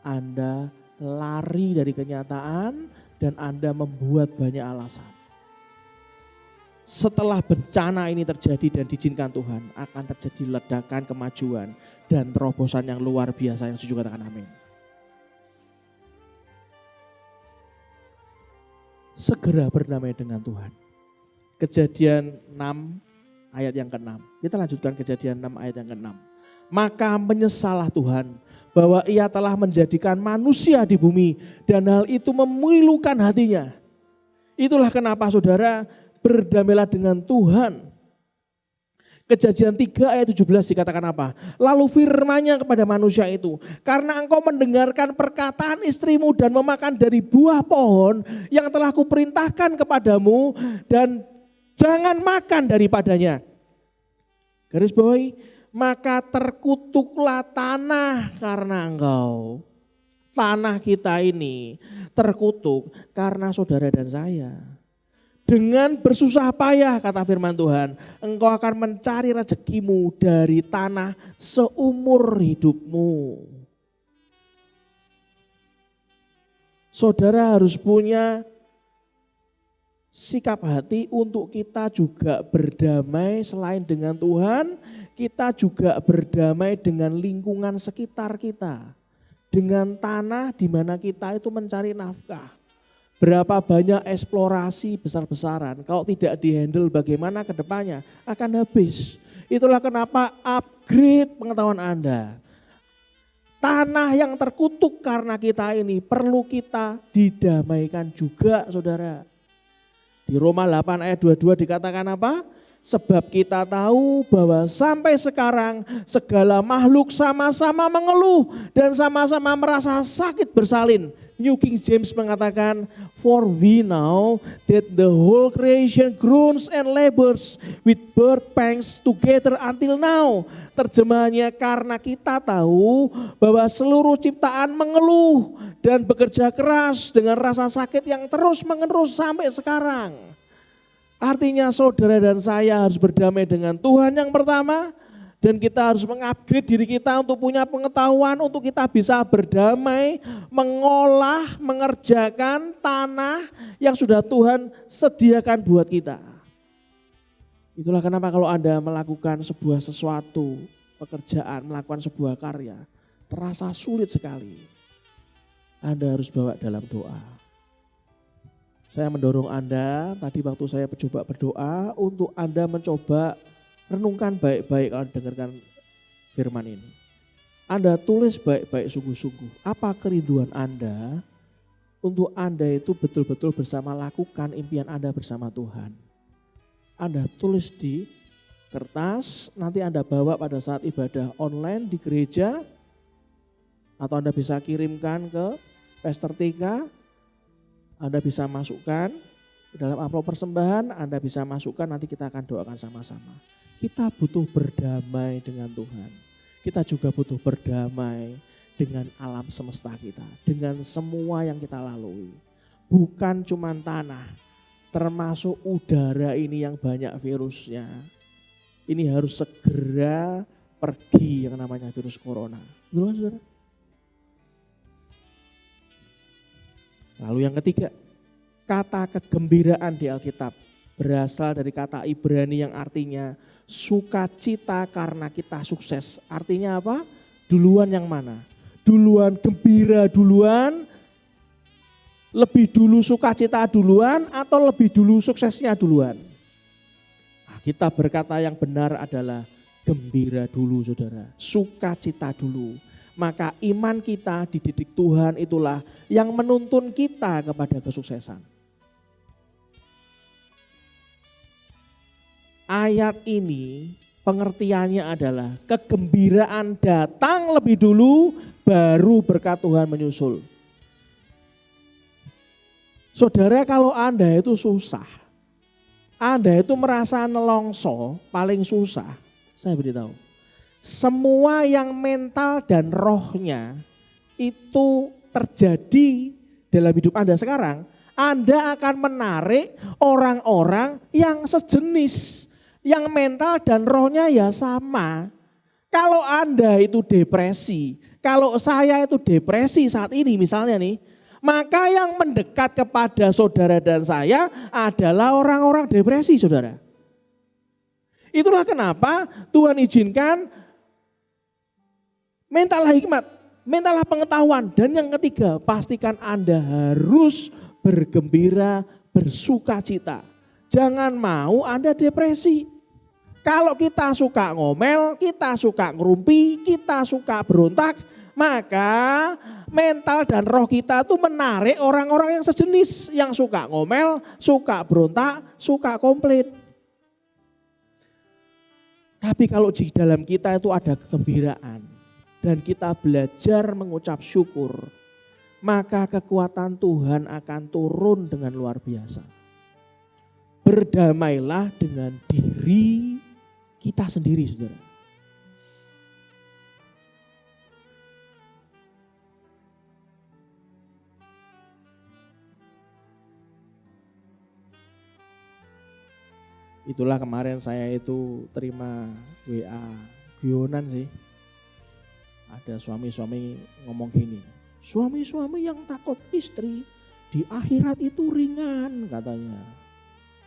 Anda lari dari kenyataan dan Anda membuat banyak alasan. Setelah bencana ini terjadi dan diizinkan Tuhan, akan terjadi ledakan kemajuan dan terobosan yang luar biasa. Yang setuju katakan amin. Segera berdamai dengan Tuhan. Kejadian 6 ayat yang ke-6. Kita lanjutkan Kejadian 6 ayat yang ke-6. Maka menyesallah Tuhan bahwa ia telah menjadikan manusia di bumi dan hal itu memilukan hatinya. Itulah kenapa saudara, berdamailah dengan Tuhan. Kejadian 3 ayat 17 dikatakan apa? Lalu firman-Nya kepada manusia itu, karena engkau mendengarkan perkataan istrimu dan memakan dari buah pohon yang telah kuperintahkan kepadamu dan jangan makan daripadanya. Garis bawahi, maka terkutuklah tanah karena engkau. Tanah kita ini terkutuk karena saudara dan saya. Dengan bersusah payah kata firman Tuhan, engkau akan mencari rezekimu dari tanah seumur hidupmu. Saudara harus punya sikap hati untuk kita juga berdamai selain dengan Tuhan, kita juga berdamai dengan lingkungan sekitar kita. Dengan tanah di mana kita itu mencari nafkah. Berapa banyak eksplorasi besar-besaran, kalau tidak dihandle bagaimana ke depannya akan habis. Itulah kenapa upgrade pengetahuan Anda. Tanah yang terkutuk karena kita ini perlu kita didamaikan juga saudara. Di Roma 8 ayat 22 dikatakan apa? Sebab kita tahu bahwa sampai sekarang segala makhluk sama-sama mengeluh dan sama-sama merasa sakit bersalin. New King James mengatakan, for we know that the whole creation groans and labors with birth pangs together until now. Terjemahannya, karena kita tahu bahwa seluruh ciptaan mengeluh dan bekerja keras dengan rasa sakit yang terus menerus sampai sekarang. Artinya saudara dan saya harus berdamai dengan Tuhan yang pertama. Dan kita harus mengupgrade diri kita untuk punya pengetahuan, untuk kita bisa berdamai, mengolah, mengerjakan tanah yang sudah Tuhan sediakan buat kita. Itulah kenapa kalau Anda melakukan sebuah sesuatu, pekerjaan, melakukan sebuah karya, terasa sulit sekali. Anda harus bawa dalam doa. Saya mendorong Anda, tadi waktu saya coba berdoa, untuk Anda mencoba renungkan baik-baik kalau dengarkan firman ini. Anda tulis baik-baik sungguh-sungguh. Apa kerinduan Anda untuk Anda itu betul-betul bersama lakukan impian Anda bersama Tuhan. Anda tulis di kertas, nanti Anda bawa pada saat ibadah online di gereja. Atau Anda bisa kirimkan ke Pastor Tika. Anda bisa masukkan dalam amplop persembahan, Anda bisa masukkan, nanti kita akan doakan sama-sama. Kita butuh berdamai dengan Tuhan. Kita juga butuh berdamai dengan alam semesta kita. Dengan semua yang kita lalui. Bukan cuma tanah, termasuk udara ini yang banyak virusnya. Ini harus segera pergi yang namanya virus corona. Betul kan saudara? Lalu yang ketiga, kata kegembiraan di Alkitab berasal dari kata Ibrani yang artinya sukacita karena kita sukses. Artinya apa? Duluan yang mana? Duluan gembira duluan, lebih dulu sukacita duluan, atau lebih dulu suksesnya duluan? Nah, kita berkata yang benar adalah gembira dulu saudara, sukacita dulu. Maka iman kita dididik Tuhan itulah yang menuntun kita kepada kesuksesan. Ayat ini pengertiannya adalah kegembiraan datang lebih dulu, baru berkat Tuhan menyusul. Saudara, kalau Anda itu susah, Anda itu merasa nelongso, paling susah, saya beritahu. Semua yang mental dan rohnya itu terjadi dalam hidup Anda sekarang Anda akan menarik orang-orang yang sejenis, yang mental dan rohnya ya sama. Kalau Anda itu depresi, kalau saya itu depresi saat ini misalnya nih, maka yang mendekat kepada saudara dan saya adalah orang-orang depresi, saudara. Itulah kenapa Tuhan izinkan mintalah hikmat, mintalah pengetahuan. Dan yang ketiga, pastikan Anda harus bergembira, bersuka cita. Jangan mau Anda depresi. Kalau kita suka ngomel, kita suka ngerumpi, kita suka berontak, maka mental dan roh kita itu menarik orang-orang yang sejenis, yang suka ngomel, suka berontak, suka komplain. Tapi kalau di dalam kita itu ada kegembiraan dan kita belajar mengucap syukur, maka kekuatan Tuhan akan turun dengan luar biasa. Berdamailah dengan diri kita sendiri, saudara. Itulah kemarin saya itu terima WA guyonan sih. Ada suami-suami ngomong gini, suami-suami yang takut istri di akhirat itu ringan katanya.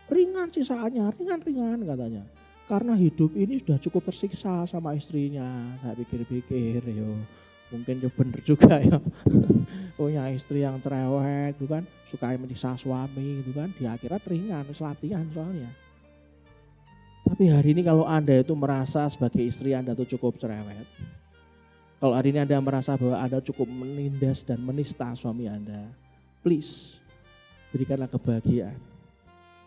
Ringan sisaannya, ringan-ringan katanya. Karena hidup ini sudah cukup tersiksa sama istrinya. Saya pikir-pikir yo, mungkin yo bener juga ya. Punya istri yang cerewet gitu kan, suka menyiksa suami gitu kan. Di akhirat ringan, latihan soalnya. Tapi hari ini kalau Anda itu merasa sebagai istri Anda itu cukup cerewet. Kalau hari ini Anda merasa bahwa Anda cukup menindas dan menista suami Anda, please berikanlah kebahagiaan.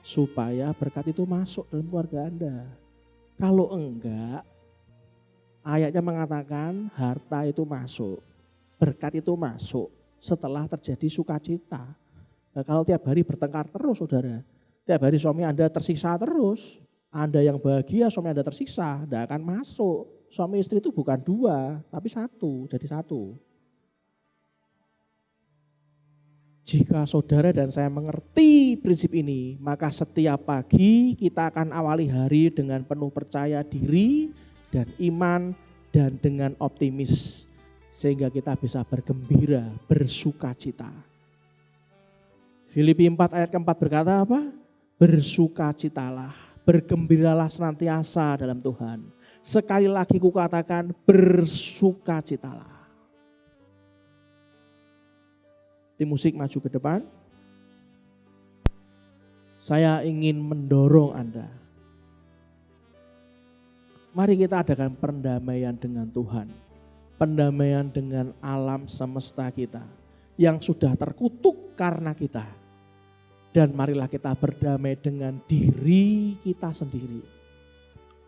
Supaya berkat itu masuk dalam keluarga Anda. Kalau enggak, ayatnya mengatakan harta itu masuk, berkat itu masuk setelah terjadi sukacita. Nah, kalau tiap hari bertengkar terus saudara, tiap hari suami Anda tersiksa terus, Anda yang bahagia suami Anda tersiksa, tidak akan masuk. Suami istri itu bukan dua, tapi satu, jadi satu. Jika saudara dan saya mengerti prinsip ini, maka setiap pagi kita akan awali hari dengan penuh percaya diri dan iman dan dengan optimis. Sehingga kita bisa bergembira, bersuka cita. Filipi 4 ayat keempat berkata apa? Bersukacitalah, bergembiralah senantiasa dalam Tuhan. Sekali lagi kukatakan bersukacitalah. Tim musik maju ke depan. Saya ingin mendorong Anda. Mari kita adakan pendamaian dengan Tuhan. Pendamaian dengan alam semesta kita. Yang sudah terkutuk karena kita. Dan marilah kita berdamai dengan diri kita sendiri.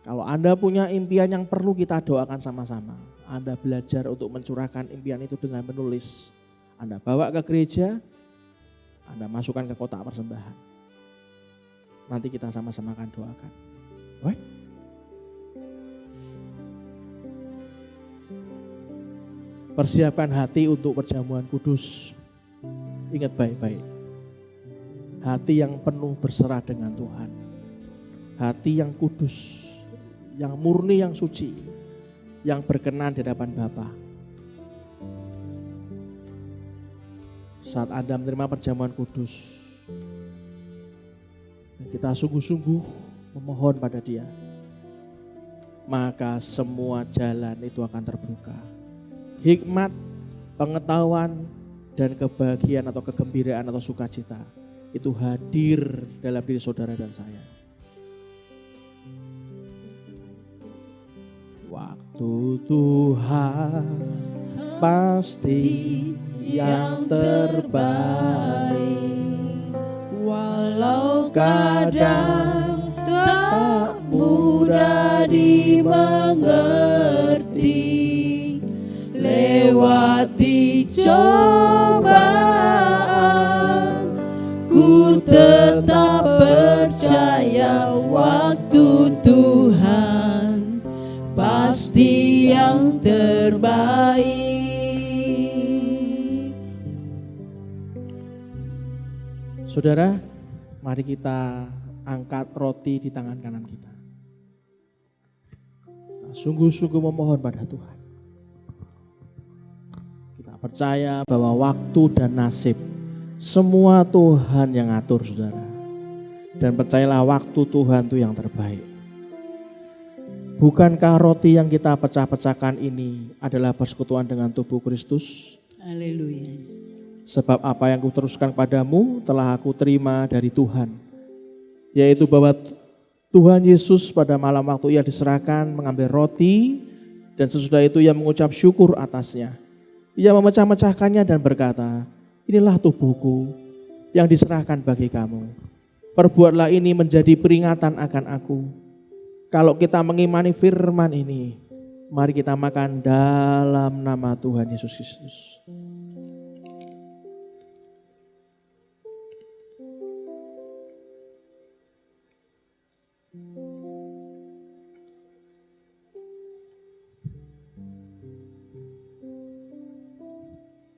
Kalau Anda punya impian yang perlu kita doakan sama-sama. Anda belajar untuk mencurahkan impian itu dengan menulis. Anda bawa ke gereja, Anda masukkan ke kotak persembahan. Nanti kita sama-sama akan doakan. Baik. Persiapkan hati untuk perjamuan kudus. Ingat baik-baik. Hati yang penuh berserah dengan Tuhan. Hati yang kudus, yang murni, yang suci, yang berkenan di hadapan Bapa. Saat Anda menerima perjamuan kudus, kita sungguh-sungguh memohon pada Dia, maka semua jalan itu akan terbuka. Hikmat, pengetahuan, dan kebahagiaan atau kegembiraan atau sukacita itu hadir dalam diri saudara dan saya. Waktu Tuhan pasti yang terbaik, walau kadang tak mudah dimengerti, lewati cobaan, ku tetap percaya waktu Tuhan pasti yang terbaik. Saudara, mari kita angkat roti di tangan kanan kita. Sungguh-sungguh memohon pada Tuhan. Kita percaya bahwa waktu dan nasib semua Tuhan yang atur, saudara. Dan percayalah waktu Tuhan itu yang terbaik. Bukankah roti yang kita pecah-pecahkan ini adalah persekutuan dengan tubuh Kristus? Haleluya. Sebab apa yang kuteruskan padamu telah aku terima dari Tuhan. Yaitu bahwa Tuhan Yesus pada malam waktu ia diserahkan mengambil roti dan sesudah itu ia mengucap syukur atasnya. Ia memecah-mecahkannya dan berkata, inilah tubuhku yang diserahkan bagi kamu. Perbuatlah ini menjadi peringatan akan aku. Kalau kita mengimani firman ini, mari kita makan dalam nama Tuhan Yesus Kristus.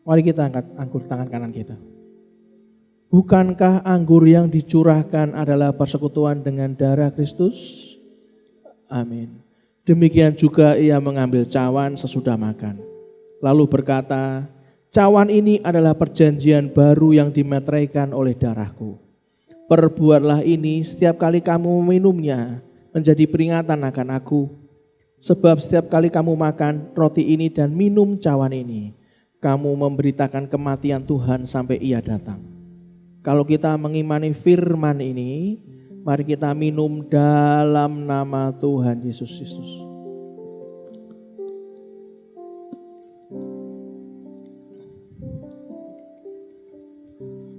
Mari kita angkat tangan kanan kita. Bukankah anggur yang dicurahkan adalah persekutuan dengan darah Kristus? Amin. Demikian juga ia mengambil cawan sesudah makan. Lalu berkata, cawan ini adalah perjanjian baru yang dimeteraikan oleh darahku. Perbuatlah ini setiap kali kamu meminumnya menjadi peringatan akan aku. Sebab setiap kali kamu makan roti ini dan minum cawan ini, kamu memberitakan kematian Tuhan sampai ia datang. Kalau kita mengimani firman ini, mari kita minum dalam nama Tuhan Yesus Kristus.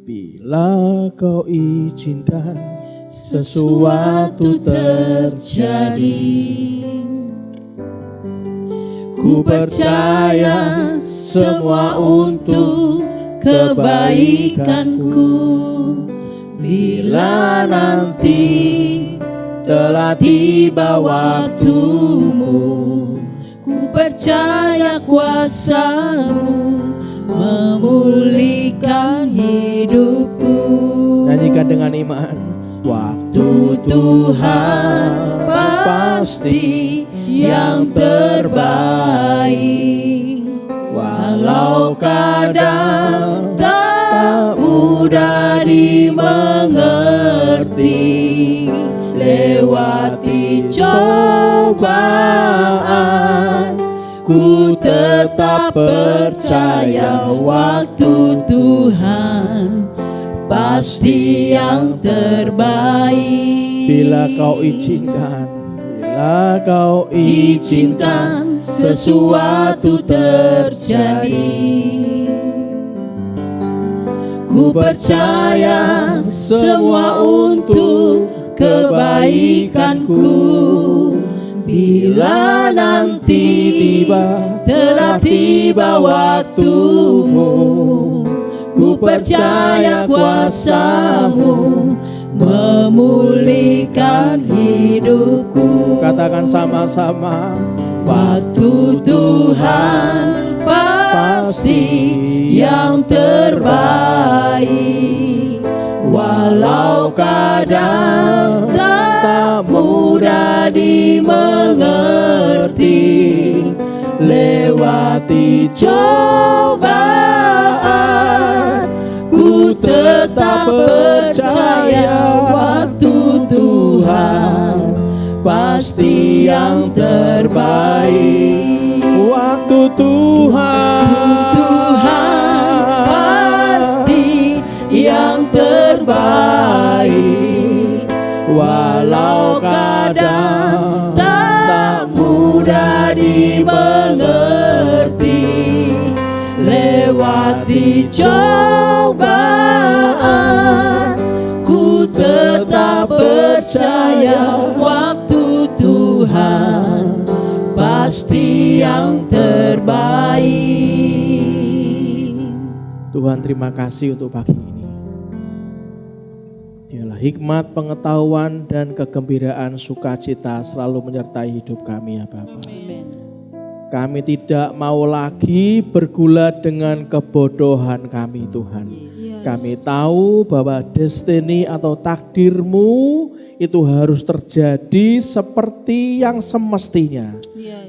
Bila kau izinkan sesuatu terjadi, ku percaya semua untuk kebaikanku. Bila nanti telah tiba waktumu, ku percaya kuasa-Mu memulihkan hidupku. Nyanyikan dengan iman. Waktu Tuhan pasti yang terbaik, walau kadang tak mudah dimengerti. Lewati cobaan, ku tetap percaya waktu Tuhan pasti yang terbaik. Bila kau izinkan sesuatu terjadi, ku percaya semua untuk kebaikanku. Bila nanti telah tiba waktumu, ku percaya kuasa-Mu memulihkan hidupku. Katakan sama-sama. Waktu Tuhan pasti yang terbaik, walau kadang tak mudah dimengerti. Lewati cobaan, ku tetap percaya waktu Tuhan pasti yang terbaik. Waktu Tuhan pasti yang terbaik, walau kadang tak mudah dimengerti. Lewati cobaan, ku tetap percaya waktu Tuhan pasti yang terbaik. Tuhan, terima kasih untuk pagi ini. Biarlah hikmat, pengetahuan, dan kegembiraan, sukacita selalu menyertai hidup kami ya Bapa. Amin. Kami tidak mau lagi bergulat dengan kebodohan kami Tuhan. Kami tahu bahwa destiny atau takdir-Mu itu harus terjadi seperti yang semestinya.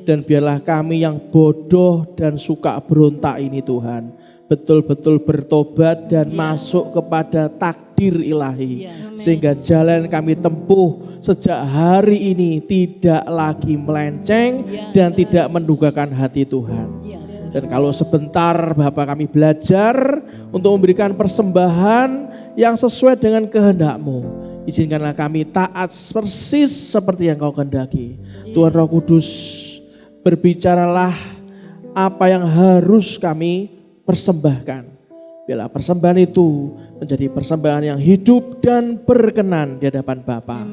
Dan biarlah kami yang bodoh dan suka berontak ini Tuhan, betul-betul bertobat dan masuk kepada takdir ilahi. Sehingga jalan kami tempuh sejak hari ini tidak lagi melenceng dan tidak mendugakan hati Tuhan. Dan kalau sebentar Bapak kami belajar untuk memberikan persembahan yang sesuai dengan kehendak-Mu, izinkanlah kami taat persis seperti yang Kau kehendaki. Tuhan Roh Kudus, berbicaralah apa yang harus kami persembahkan. Biarlah persembahan itu menjadi persembahan yang hidup dan berkenan di hadapan Bapa.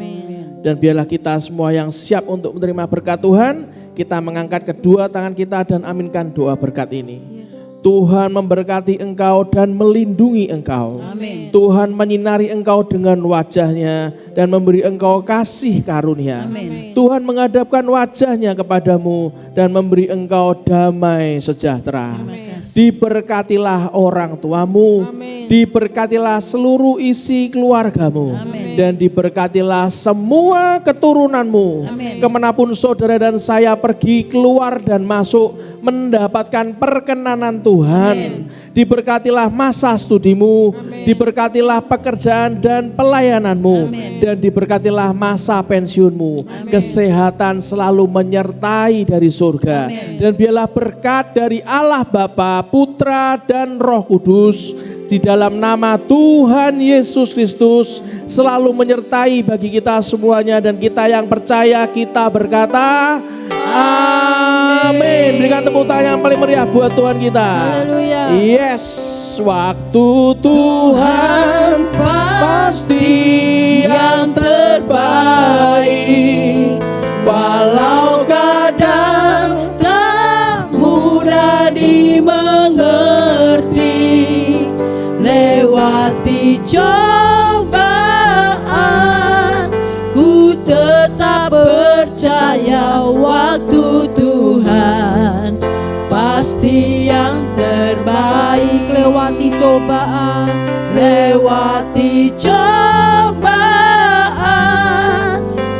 Dan biarlah kita semua yang siap untuk menerima berkat Tuhan, kita mengangkat kedua tangan kita dan aminkan doa berkat ini. Tuhan memberkati engkau dan melindungi engkau. Tuhan menyinari engkau dengan wajahnya dan memberi engkau kasih karunia. Tuhan menghadapkan wajahnya kepadamu dan memberi engkau damai sejahtera. Diberkatilah orang tuamu, diberkatilah seluruh isi keluargamu, dan diberkatilah semua keturunanmu. Kemanapun saudara dan saya pergi, keluar dan masuk, mendapatkan perkenanan Tuhan. Diberkatilah masa studimu, diberkatilah pekerjaan dan pelayananmu, dan diberkatilah masa pensiunmu. Kesehatan selalu menyertai dari surga. Dan biarlah berkat dari Allah Bapa, Putra dan Roh Kudus di dalam nama Tuhan Yesus Kristus selalu menyertai bagi kita semuanya, dan kita yang percaya kita berkata amin. Berikan tepuk tangan yang paling meriah buat Tuhan kita. Haleluya. Yes, waktu Tuhan pasti yang terbaik. Walau kadang tak mudah dimengerti, lewati cobaan, ku tetap percaya waktu Tuhan pasti yang terbaik. Lewati cobaan, lewati cobaan,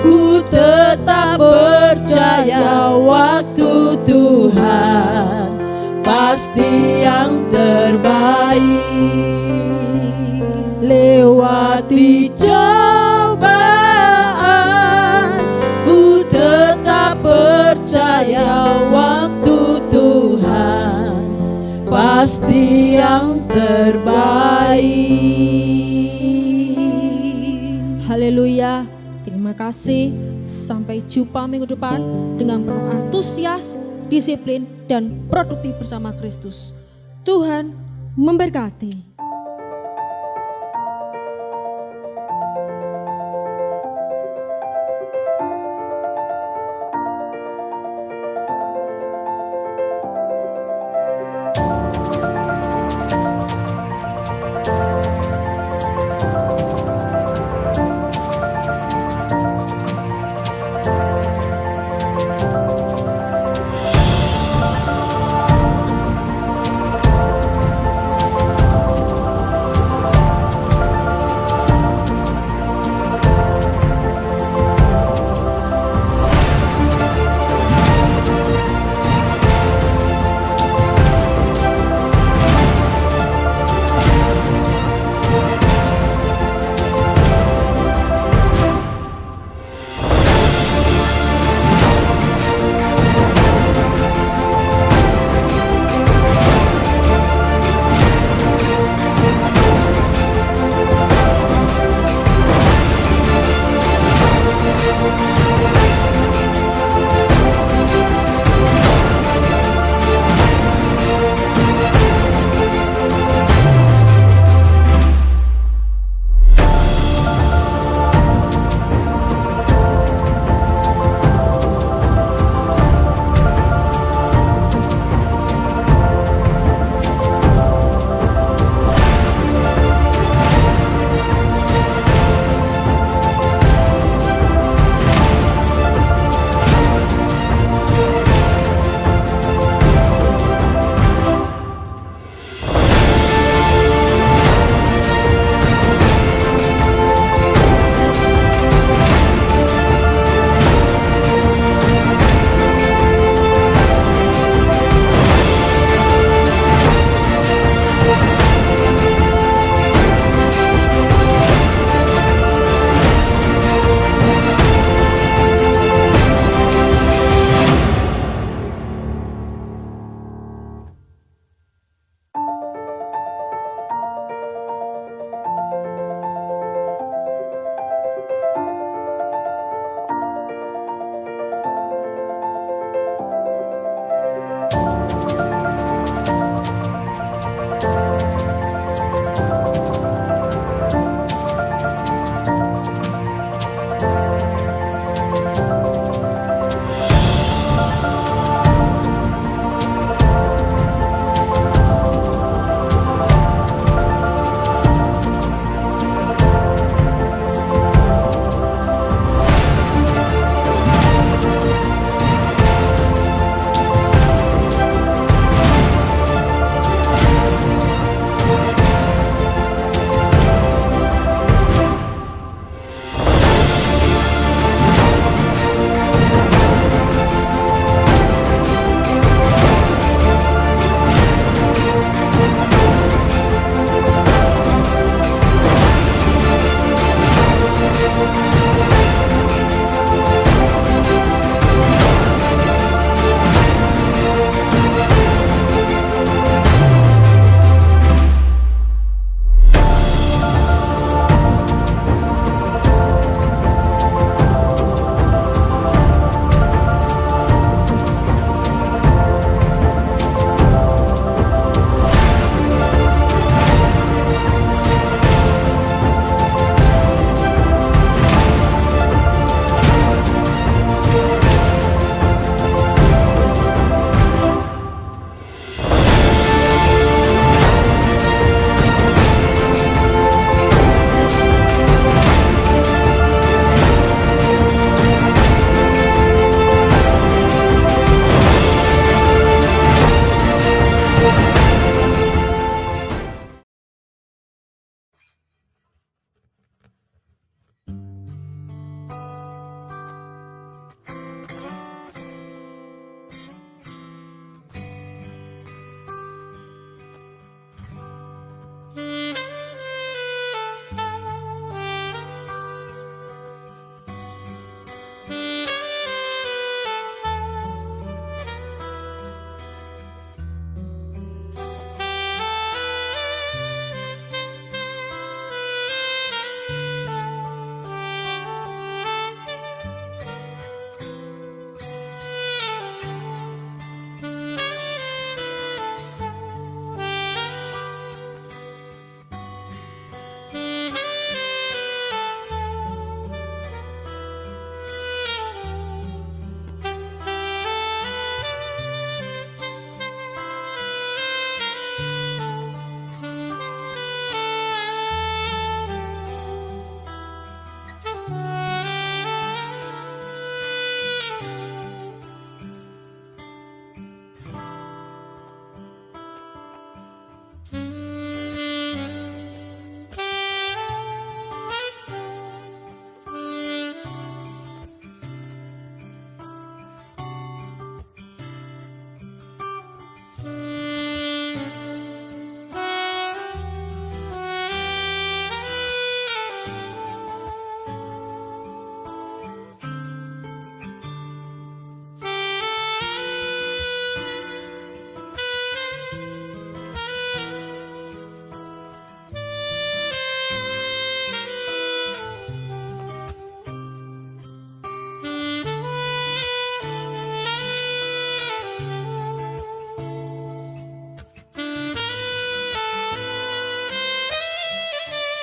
ku tetap percaya waktu Tuhan pasti yang terbaik. Lewati cobaan, ku tetap percaya waktu Tuhan pasti yang terbaik. haleluya. Terima kasih. Sampai jumpa minggu depan dengan penuh antusias, disiplin, dan produktif bersama Kristus. Tuhan memberkati.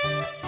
Yesus.